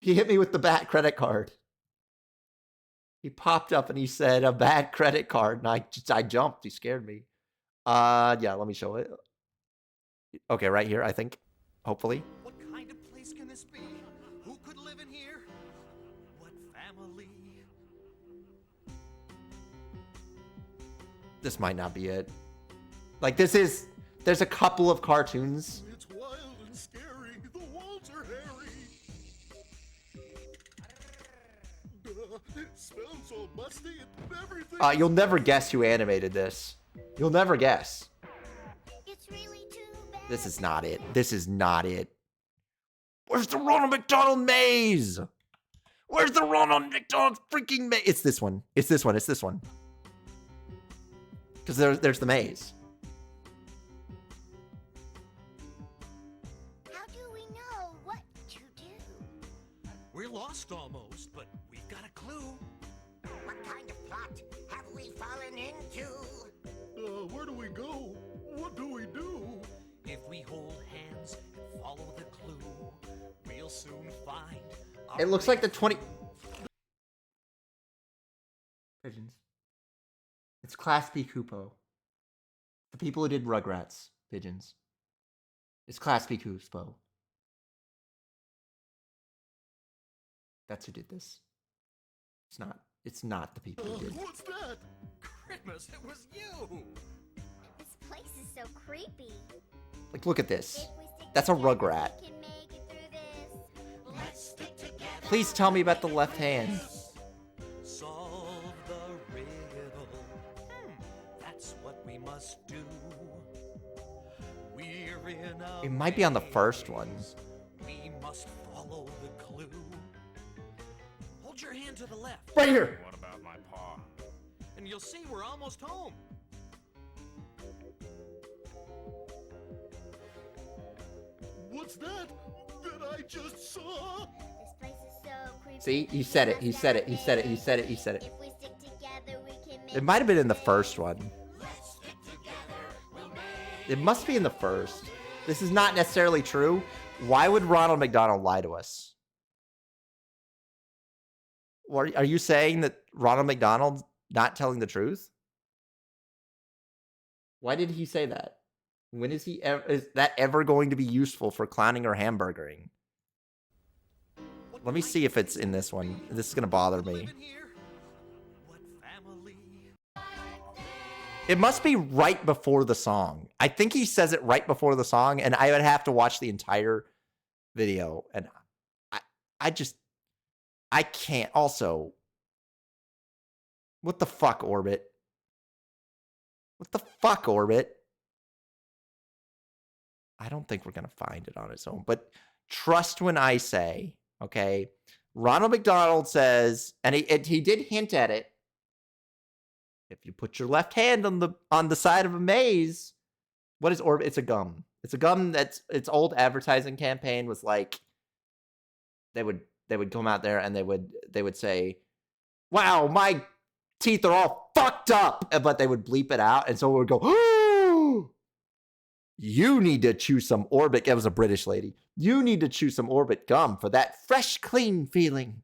He hit me with the bad credit card. He popped up and he said a bad credit card, and I jumped. He scared me. Yeah, let me show it. Okay, right here, I think. Hopefully. What kind of place can this be? Who could live in here? What family? This might not be it. Like, there's a couple of cartoons. It's wild and scary. The walls are hairy. It smells so musty and everything. You'll never guess who animated this. You'll never guess. It's really too bad. This is not it. This is not it. Where's the Ronald McDonald maze? Where's the Ronald McDonald freaking maze? It's this one. It's this one. It's this one. Because there's the maze. How do we know what to do? We're lost almost, but we've got a clue. What kind of plot have we fallen into? Where do we go? What do we do? If we hold hands and follow the clue, we'll soon find. It looks like the 20... Pigeons. It's Class B Kupo. The people who did Rugrats. Pigeons. It's Class B Kupo. That's who did this. It's not. It's not the people who did. What's that? Christmas, it was you. This place is so creepy. Like, look at this. If we stick That's a together, Rugrat. we can make it through this. Let's stick together. Please tell me about the left hand. Solve the riddle. That's what we must do. We're in a It might be on the first one. maze. We must follow the clue. Hold your hand to the left, Right here. What about my paw? and you'll see we're almost home. What's that? That I just saw? This place is so creepy. See, he said it. He said it. He said it. He said it. He said it. If we stick together, we can make It might have been in the first one. Let's stick together. We'll make It must be in the first. This is not necessarily true. Why would Ronald McDonald lie to us? Or are you saying that Ronald McDonald's not telling the truth? Why did he say that? When is he ever, is that ever going to be useful for clowning or hamburgering? Let me see if it's in this one. This is going to bother me. Living here? What family? It must be right before the song. I think he says it right before the song, and I would have to watch the entire video. And I can't. Also, what the fuck, Orbit? What the fuck, Orbit? I don't think we're going to find it on its own, but trust when I say, okay, Ronald McDonald says, and he did hint at it. If you put your left hand on the side of a maze, what is Orbit? It's a gum. It's a gum that's its old advertising campaign was like they would come out there and they would say, "Wow, my teeth are all fucked up," but they would bleep it out, and so it would go, "Ooh, you need to chew some Orbit." It was a British lady. You need to chew some Orbit gum for that fresh, clean feeling.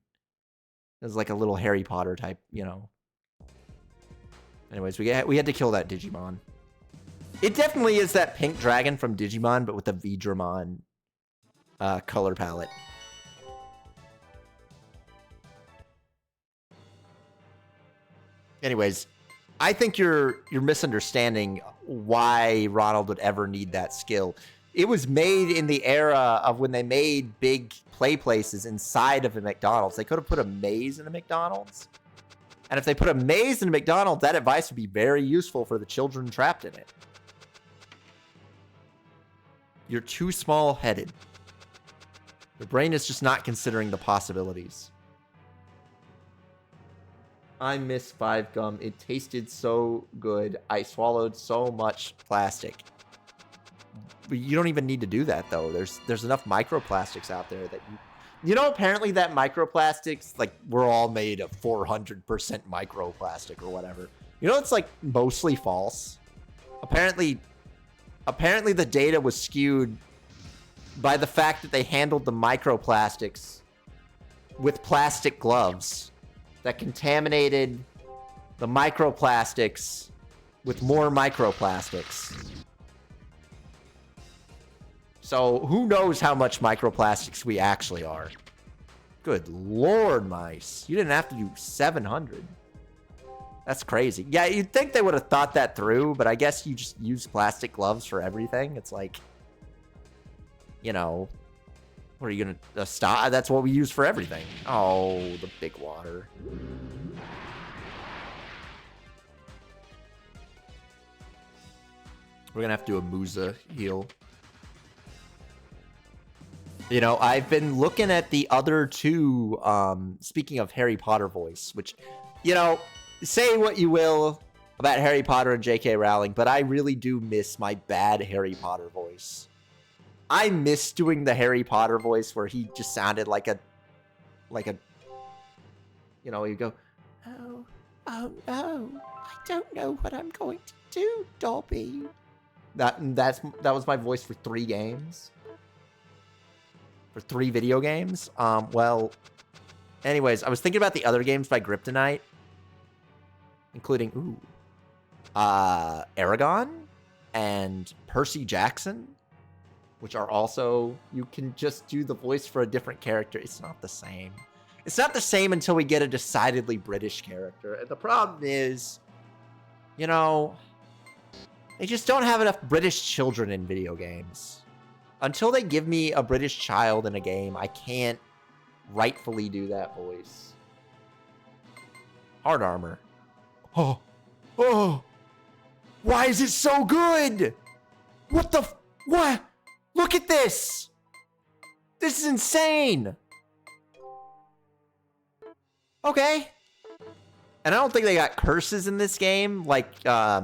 It was like a little Harry Potter type, you know. Anyways, we had to kill that Digimon. It definitely is that pink dragon from Digimon, but with the Vidramon color palette. Anyways, I think you're misunderstanding why Ronald would ever need that skill. It was made in the era of when they made big play places inside of a McDonald's. They could have put a maze in a McDonald's. And if they put a maze in a McDonald's, that advice would be very useful for the children trapped in it. You're too small-headed. Your brain is just not considering the possibilities. I miss Five Gum. It tasted so good. I swallowed so much plastic. But you don't even need to do that, though. There's enough microplastics out there that you know, apparently that microplastics, like, we're all made of 400% microplastic or whatever. You know, it's, like, mostly false. Apparently the data was skewed by the fact that they handled the microplastics with plastic gloves that contaminated the microplastics with more microplastics. So who knows how much microplastics we actually are? Good Lord, Mice. You didn't have to do 700. That's crazy. Yeah, you'd think they would have thought that through, but I guess you just use plastic gloves for everything. It's like, you know, what are you going to stop? That's what we use for everything. Oh, the big water. We're going to have to do a Musa heal. You know, I've been looking at the other two, speaking of Harry Potter voice, which, you know, say what you will about Harry Potter and J.K. Rowling, but I really do miss my bad Harry Potter voice. I miss doing the Harry Potter voice where he just sounded like a, you know, you go, oh no, I don't know what I'm going to do, Dobby. That was my voice for 3 games. For 3 video games. Well, anyways, I was thinking about the other games by Kryptonite, including Aragon and Percy Jackson, which are also, you can just do the voice for a different character. It's not the same. It's not the same until we get a decidedly British character. And the problem is, you know, they just don't have enough British children in video games. Until they give me a British child in a game, I can't rightfully do that voice. Hard Armor. Oh. Why is it so good? What? Look at this. This is insane. Okay. And I don't think they got curses in this game. Like, I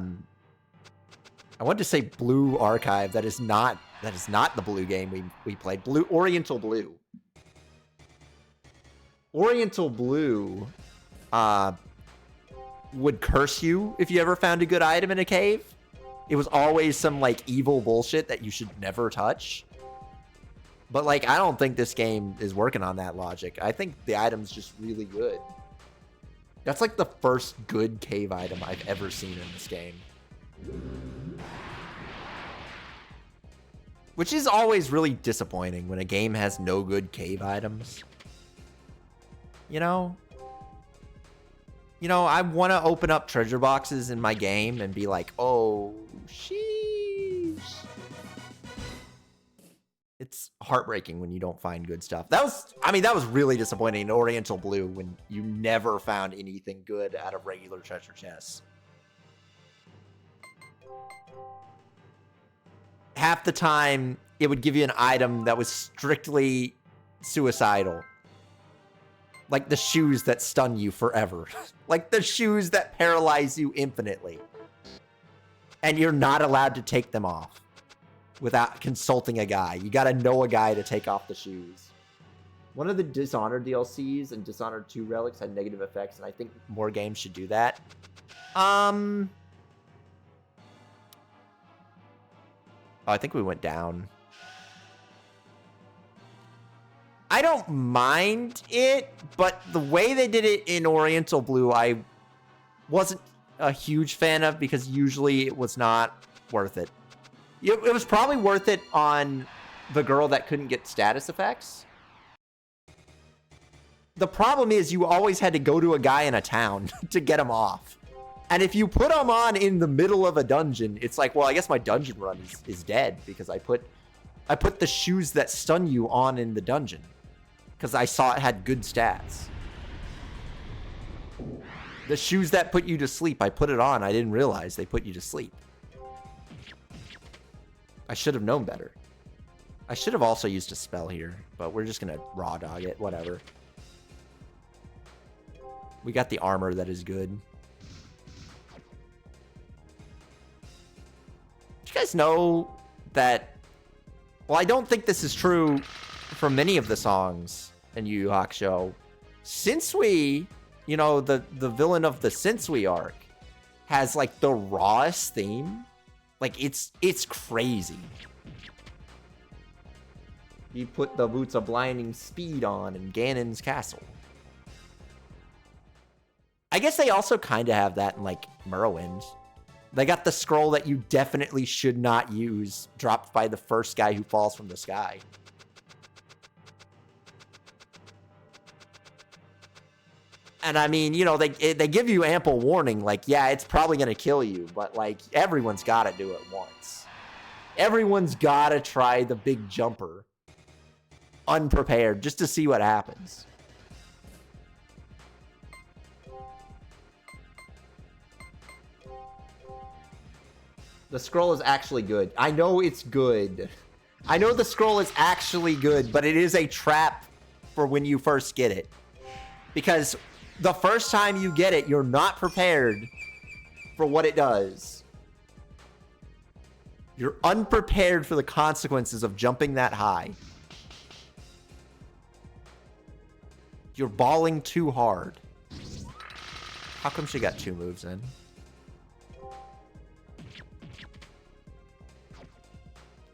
wanted to say Blue Archive. That is not the blue game we played. Oriental Blue. Oriental Blue would curse you if you ever found a good item in a cave. It was always some, like, evil bullshit that you should never touch. But, like, I don't think this game is working on that logic. I think the item's just really good. That's, like, the first good cave item I've ever seen in this game. Which is always really disappointing when a game has no good cave items. You know? You know, I want to open up treasure boxes in my game and be like, oh, sheesh. It's heartbreaking when you don't find good stuff. That was really disappointing in Oriental Blue when you never found anything good out of regular treasure chests. Half the time, it would give you an item that was strictly suicidal. Like the shoes that stun you forever. Like the shoes that paralyze you infinitely. And you're not allowed to take them off without consulting a guy. You gotta know a guy to take off the shoes. One of the Dishonored DLCs and Dishonored 2 relics had negative effects, and I think more games should do that. Oh, I think we went down. I don't mind it, but the way they did it in Oriental Blue, I wasn't a huge fan of because usually it was not worth it. It was probably worth it on the girl that couldn't get status effects. The problem is you always had to go to a guy in a town to get him off. And if you put them on in the middle of a dungeon, it's like, well, I guess my dungeon run is dead because I put the shoes that stun you on in the dungeon because I saw it had good stats. The shoes that put you to sleep, I put it on. I didn't realize they put you to sleep. I should have known better. I should have also used a spell here, but we're just going to raw dog it. Whatever. We got the armor that is good. You guys know that, well, I don't think this is true for many of the songs in Yu Yu Hakusho. Sinsui, you know, the villain of the Sinsui arc has like the rawest theme. Like it's crazy. You put the Boots of Blinding Speed on in Ganon's castle. I guess they also kind of have that in like Morrowind. They got the scroll that you definitely should not use, dropped by the first guy who falls from the sky. And I mean, you know, they give you ample warning, like, yeah, it's probably going to kill you, but like, everyone's got to do it once. Everyone's got to try the big jumper unprepared just to see what happens. The scroll is actually good. I know it's good. I know the scroll is actually good, but it is a trap for when you first get it. Because the first time you get it, you're not prepared for what it does. You're unprepared for the consequences of jumping that high. You're balling too hard. How come she got 2 moves in?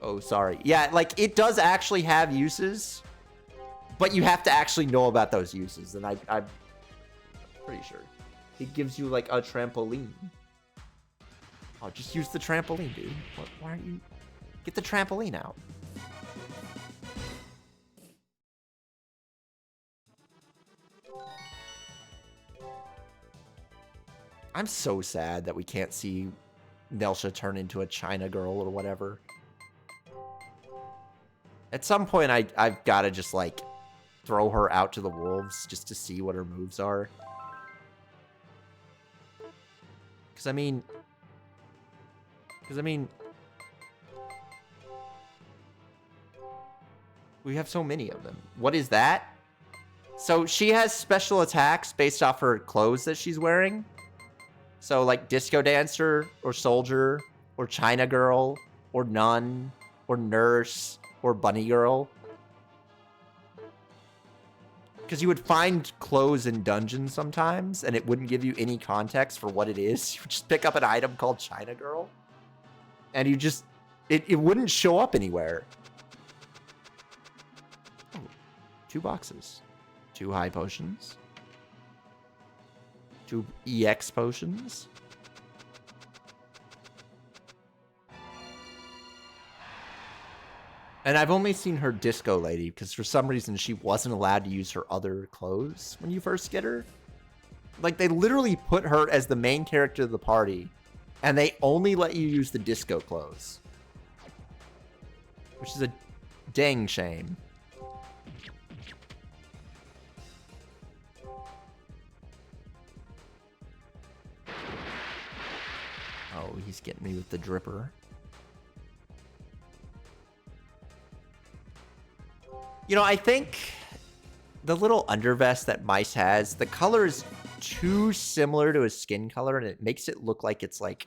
Oh, sorry. Yeah, like, it does actually have uses, but you have to actually know about those uses, and I'm pretty sure. It gives you, like, a trampoline. Oh, just use the trampoline, dude. Why aren't you... Get the trampoline out. I'm so sad that we can't see Nelsha turn into a China girl or whatever. At some point, I've got to just, like, throw her out to the wolves just to see what her moves are. Because, I mean... we have so many of them. What is that? So, she has special attacks based off her clothes that she's wearing. So, like, Disco Dancer, or Soldier, or China Girl, or Nun, or Nurse, or Bunny Girl. Because you would find clothes in dungeons sometimes, and it wouldn't give you any context for what it is. You would just pick up an item called China Girl, and you just... It wouldn't show up anywhere. Oh, 2 boxes. 2 high potions. 2 EX potions. And I've only seen her Disco Lady because for some reason she wasn't allowed to use her other clothes when you first get her. Like, they literally put her as the main character of the party, and they only let you use the disco clothes. Which is a dang shame. Oh, he's getting me with the dripper. You know, I think the little undervest that Mice has, the color is too similar to his skin color, and it makes it look like it's, like,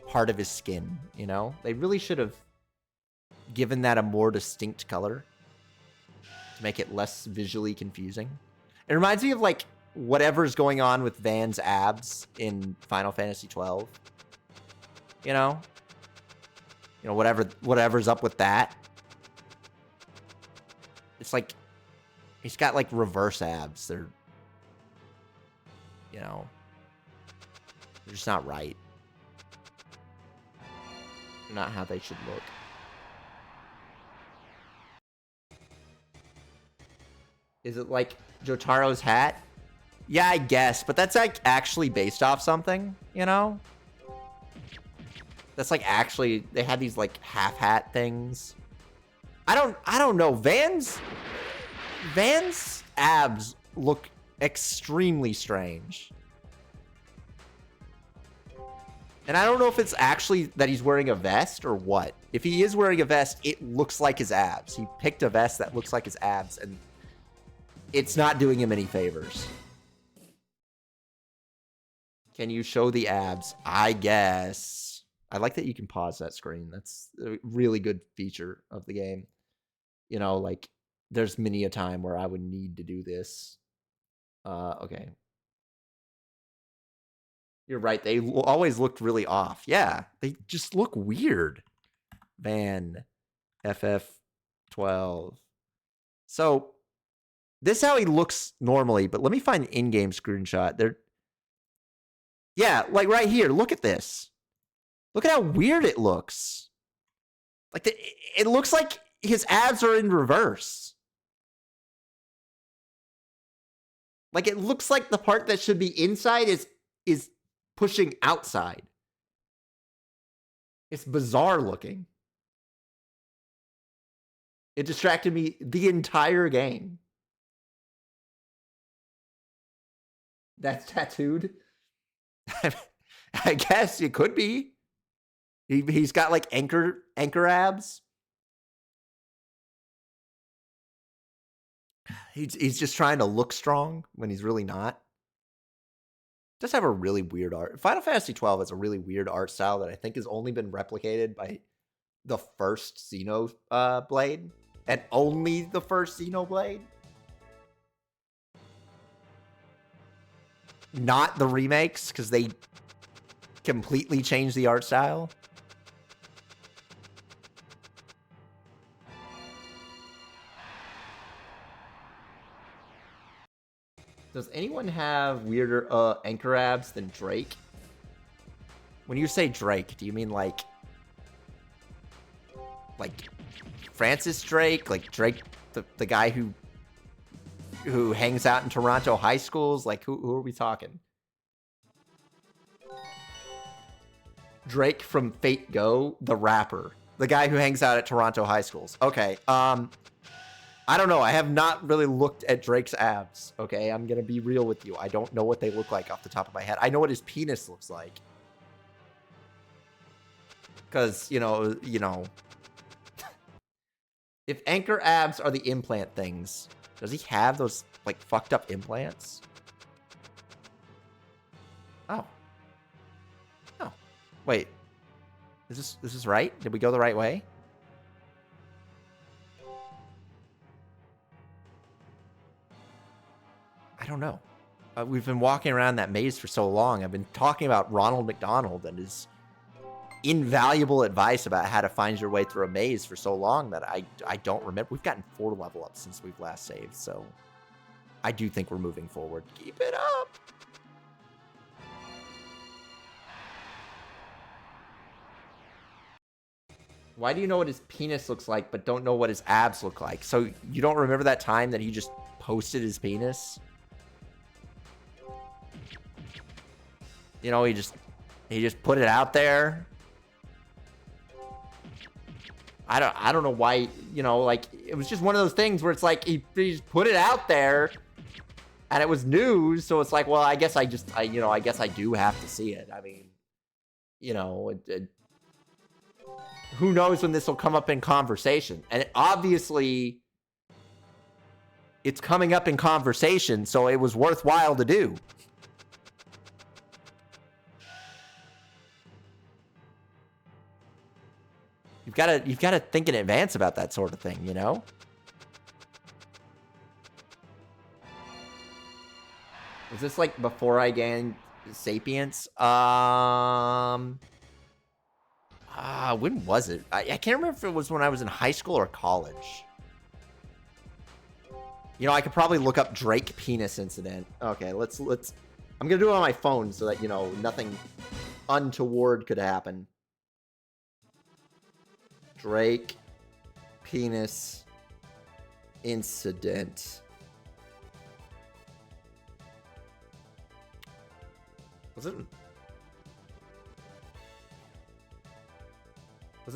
part of his skin, you know? They really should have given that a more distinct color to make it less visually confusing. It reminds me of, like, whatever's going on with Van's abs in Final Fantasy XII. You know? You know, whatever's up with that. It's like, he's got, like, reverse abs. They're, you know, they're just not right. They're not how they should look. Is it like Jotaro's hat? Yeah, I guess, but that's, like, actually based off something, you know? That's, like, actually, they had these, like, half hat things. I don't know. Van's abs look extremely strange. And I don't know if it's actually that he's wearing a vest or what. If he is wearing a vest, it looks like his abs. He picked a vest that looks like his abs, and it's not doing him any favors. Can you show the abs? I guess. I like that you can pause that screen. That's a really good feature of the game. You know, like, there's many a time where I would need to do this. Okay. You're right. They always looked really off. Yeah, they just look weird. Van, FF12. So, this is how he looks normally, but let me find an in-game screenshot. Yeah, like right here. Look at this. Look at how weird it looks. Like, it looks like his abs are in reverse. Like, it looks like the part that should be inside is pushing outside. It's bizarre looking. It distracted me the entire game. That's tattooed? I guess it could be. He's got like anchor abs. He's just trying to look strong when he's really not. Does have a really weird art. Final Fantasy 12 has a really weird art style that I think has only been replicated by the first Xenoblade, and only the first Xenoblade. Not the remakes, because they completely changed the art style. Does anyone have weirder anchor abs than Drake? When you say Drake, do you mean like Francis Drake? Like Drake, the guy who hangs out in Toronto high schools? Like who are we talking? Drake from Fate Go, the rapper. The guy who hangs out at Toronto high schools. Okay. I don't know. I have not really looked at Drake's abs. Okay, I'm gonna be real with you. I don't know what they look like off the top of my head. I know what his penis looks like. Because, you know, if anchor abs are the implant things, does he have those, like, fucked up implants? Oh. Oh. Wait. Is this right? Did we go the right way? I don't know. We've been walking around that maze for so long. I've been talking about Ronald McDonald and his invaluable advice about how to find your way through a maze for so long that I don't remember. We've gotten 4 level ups since we've last saved, so I do think we're moving forward. Keep it up. Why do you know what his penis looks like but don't know what his abs look like? So you don't remember that time that he just posted his penis? You know, he just put it out there. I don't know why, you know, like, it was just one of those things where it's like he just put it out there and it was news, so it's like, well, I guess I guess I do have to see it. I mean, you know, who knows when this will come up in conversation? And obviously it's coming up in conversation, so it was worthwhile to do. You've got to think in advance about that sort of thing, you know? Was this like before I gained Sapience? When was it? I can't remember if it was when I was in high school or college. You know, I could probably look up Drake penis incident. Okay, let's I'm gonna do it on my phone so that, you know, nothing untoward could happen. Drake penis incident. Was it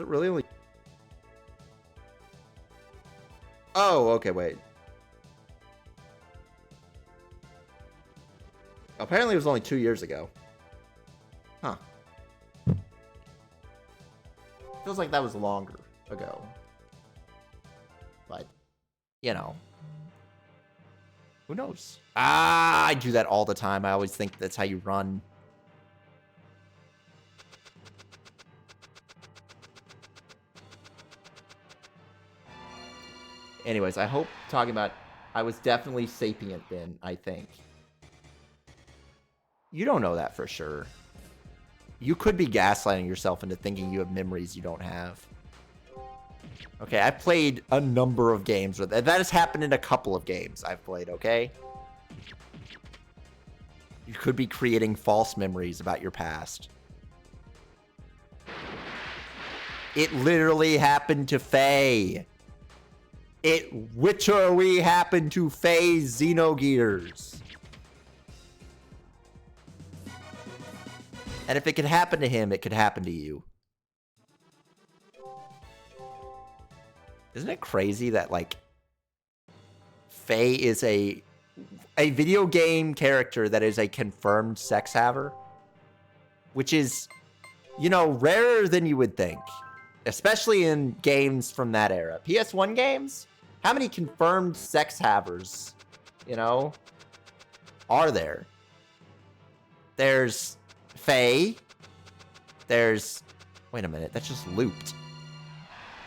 really only... Oh, okay, wait. Apparently it was only 2 years ago. Huh. Feels like that was longer ago. But, you know. Who knows? I do that all the time. I always think that's how you run. Anyways, I hope talking about... I was definitely sapient then, I think. You don't know that for sure. You could be gaslighting yourself into thinking you have memories you don't have. Okay, I've played a number of games with that. That has happened in a couple of games I've played, okay? You could be creating false memories about your past. It literally happened to Faye. It literally happened to Faye's Xenogears. And if it could happen to him, it could happen to you. Isn't it crazy that, like, Faye is a video game character that is a confirmed sex haver? Which is you know, rarer than you would think, especially in games from that era. PS1 games? How many confirmed sex havers, you know, are there? There's Faye. There's... Wait a minute, that's just looped.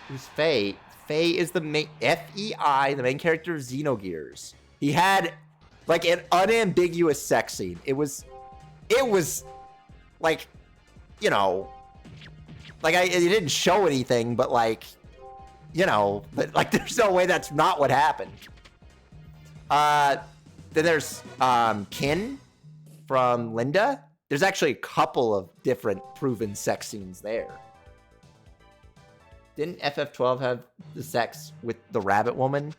Who's Faye? Faye is the main... F-E-I, the main character of Xenogears. He had, like, an unambiguous sex scene. It was, like, you know... Like, it didn't show anything, but, like... You know, like, there's no way that's not what happened. Then there's, Kin from Linda. There's actually a couple of different proven sex scenes there. Didn't FF12 have the sex with the rabbit woman?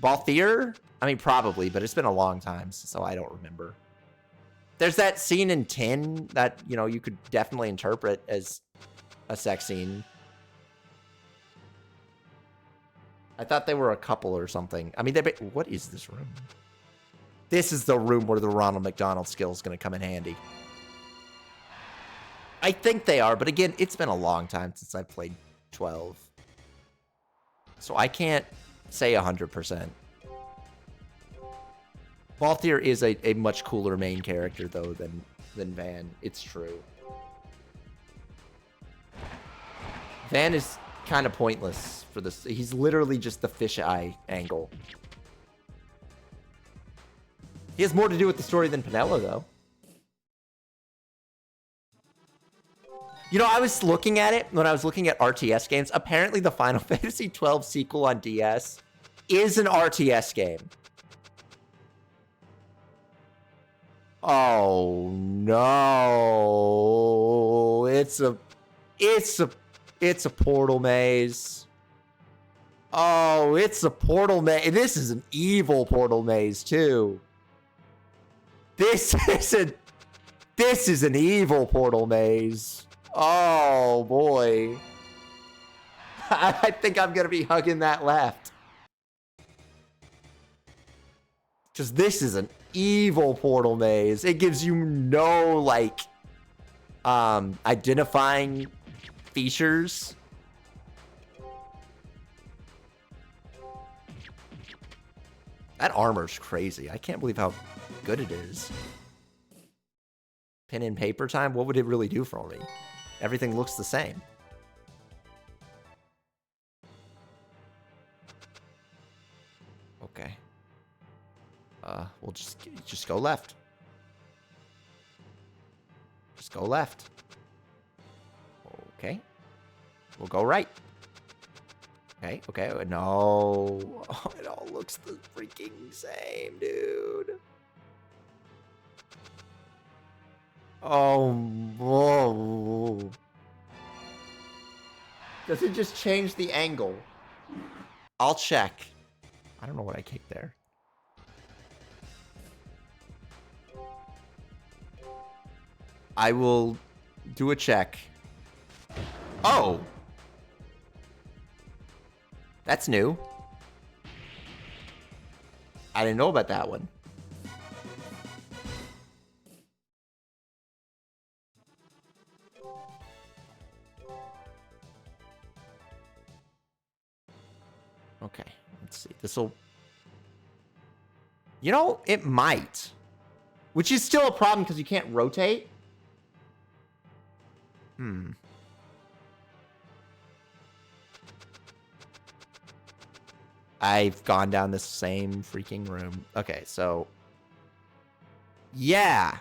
Balthier? I mean, probably, but it's been a long time, so I don't remember. There's that scene in 10 that, you know, you could definitely interpret as a sex scene. I thought they were a couple or something. I mean, what is this room? This is the room where the Ronald McDonald skill is going to come in handy. I think they are, but again, it's been a long time since I played 12. So I can't say 100%. Balthier is a much cooler main character, though, than Van. It's true. Van is kind of pointless for this. He's literally just the fisheye angle. He has more to do with the story than Penelo, though. You know, I was looking at it when I was looking at RTS games. Apparently, the Final Fantasy XII sequel on DS is an RTS game. Oh no! It's a portal maze. Oh, it's a portal maze. This is an evil portal maze too. This is an evil portal maze. Oh boy. I think I'm gonna be hugging that left. Because this is an evil portal maze. It gives you no, like, identifying features. That armor's crazy. I can't believe how good it is. Pen and paper time? What would it really do for me? Everything looks the same. Okay. We'll just go left. Just go left. Okay. We'll go right. Okay, okay. No. Oh, it all looks the freaking same, dude. Oh, whoa. Does it just change the angle? I'll check. I don't know what I kicked there. I will do a check. Oh! That's new. I didn't know about that one. Okay, let's see. This'll... You know, it might. Which is still a problem because you can't rotate. I've gone down the same freaking room. Okay, so... Yeah.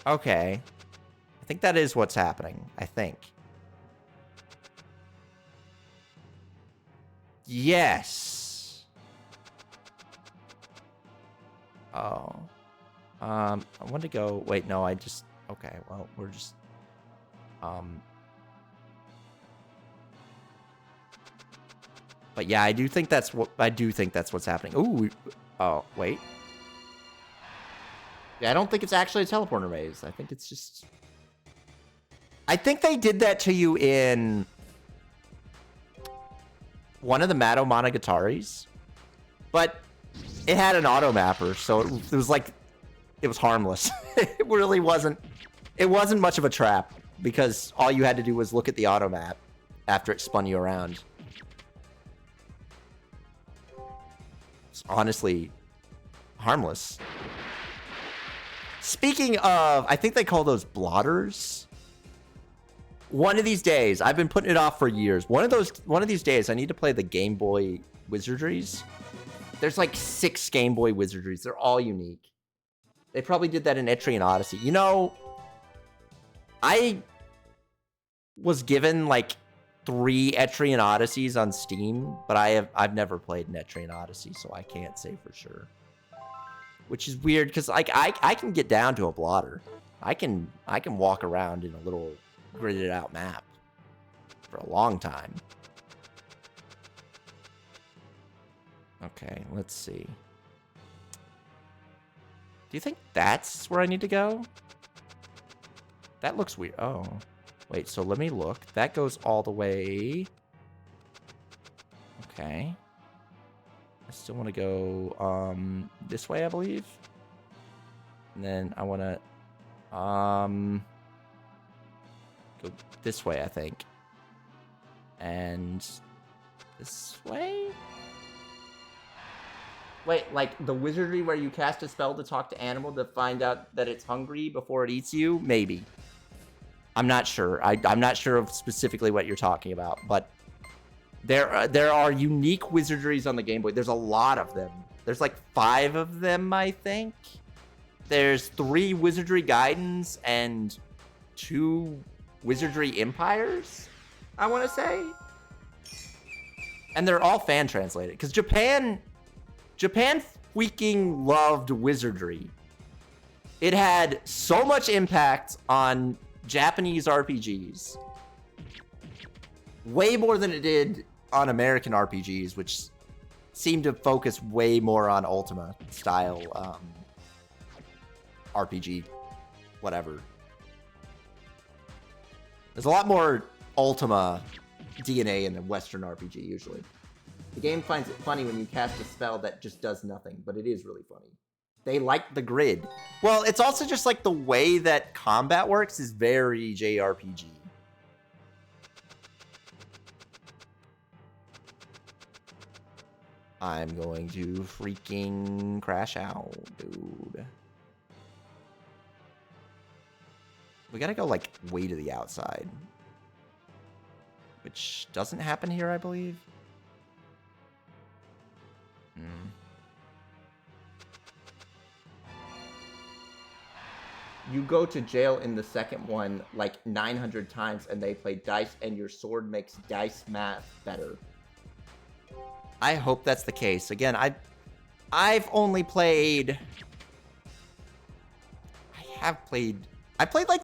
Okay. I think that is what's happening. I think. Yes. Oh. I want to go... Wait, no, I just... Okay, well, we're just... But yeah, I do think that's what's happening. Ooh. Oh, wait. Yeah, I don't think it's actually a teleporter maze. I think it's just... I think they did that to you in one of the Mado Monogataris. But it had an auto mapper, so it was like... It was harmless. It really wasn't It wasn't much of a trap because all you had to do was look at the auto map after it spun you around. It's honestly harmless. Speaking of, I think they call those blotters. One of these days, I've been putting it off for years. One of these days, I need to play the Game Boy Wizardries. There's like 6 Game Boy Wizardries. They're all unique. They probably did that in Etrian Odyssey. You know, I was given like 3 Etrian Odysseys on Steam, but I've never played an Etrian Odyssey, so I can't say for sure. Which is weird because like I can get down to a blotter. I can walk around in a little gridded out map for a long time. Okay, let's see. Do you think that's where I need to go? That looks weird. Oh, wait, so let me look. That goes all the way. Okay. I still want to go this way, I believe. And then I want to go this way, I think. And this way? Wait, like the wizardry where you cast a spell to talk to animal to find out that it's hungry before it eats you? Maybe. I'm not sure. I'm not sure of specifically what you're talking about, but there are unique wizardries on the Game Boy. There's a lot of them. There's like 5 of them, I think. There's 3 wizardry guidons and 2 wizardry empires, I want to say. And they're all fan translated because Japan freaking loved wizardry. It had so much impact on Japanese RPGs. Way more than it did on American RPGs, which seemed to focus way more on Ultima style RPG, whatever. There's a lot more Ultima DNA in a Western RPG usually. The game finds it funny when you cast a spell that just does nothing, but it is really funny. They like the grid. Well, it's also just like the way that combat works is very JRPG. I'm going to freaking crash out, dude. We gotta go like way to the outside. Which doesn't happen here, I believe. You go to jail in the second one like 900 times and they play dice and your sword makes dice math better. I hope that's the case. Again, I've only played... I played like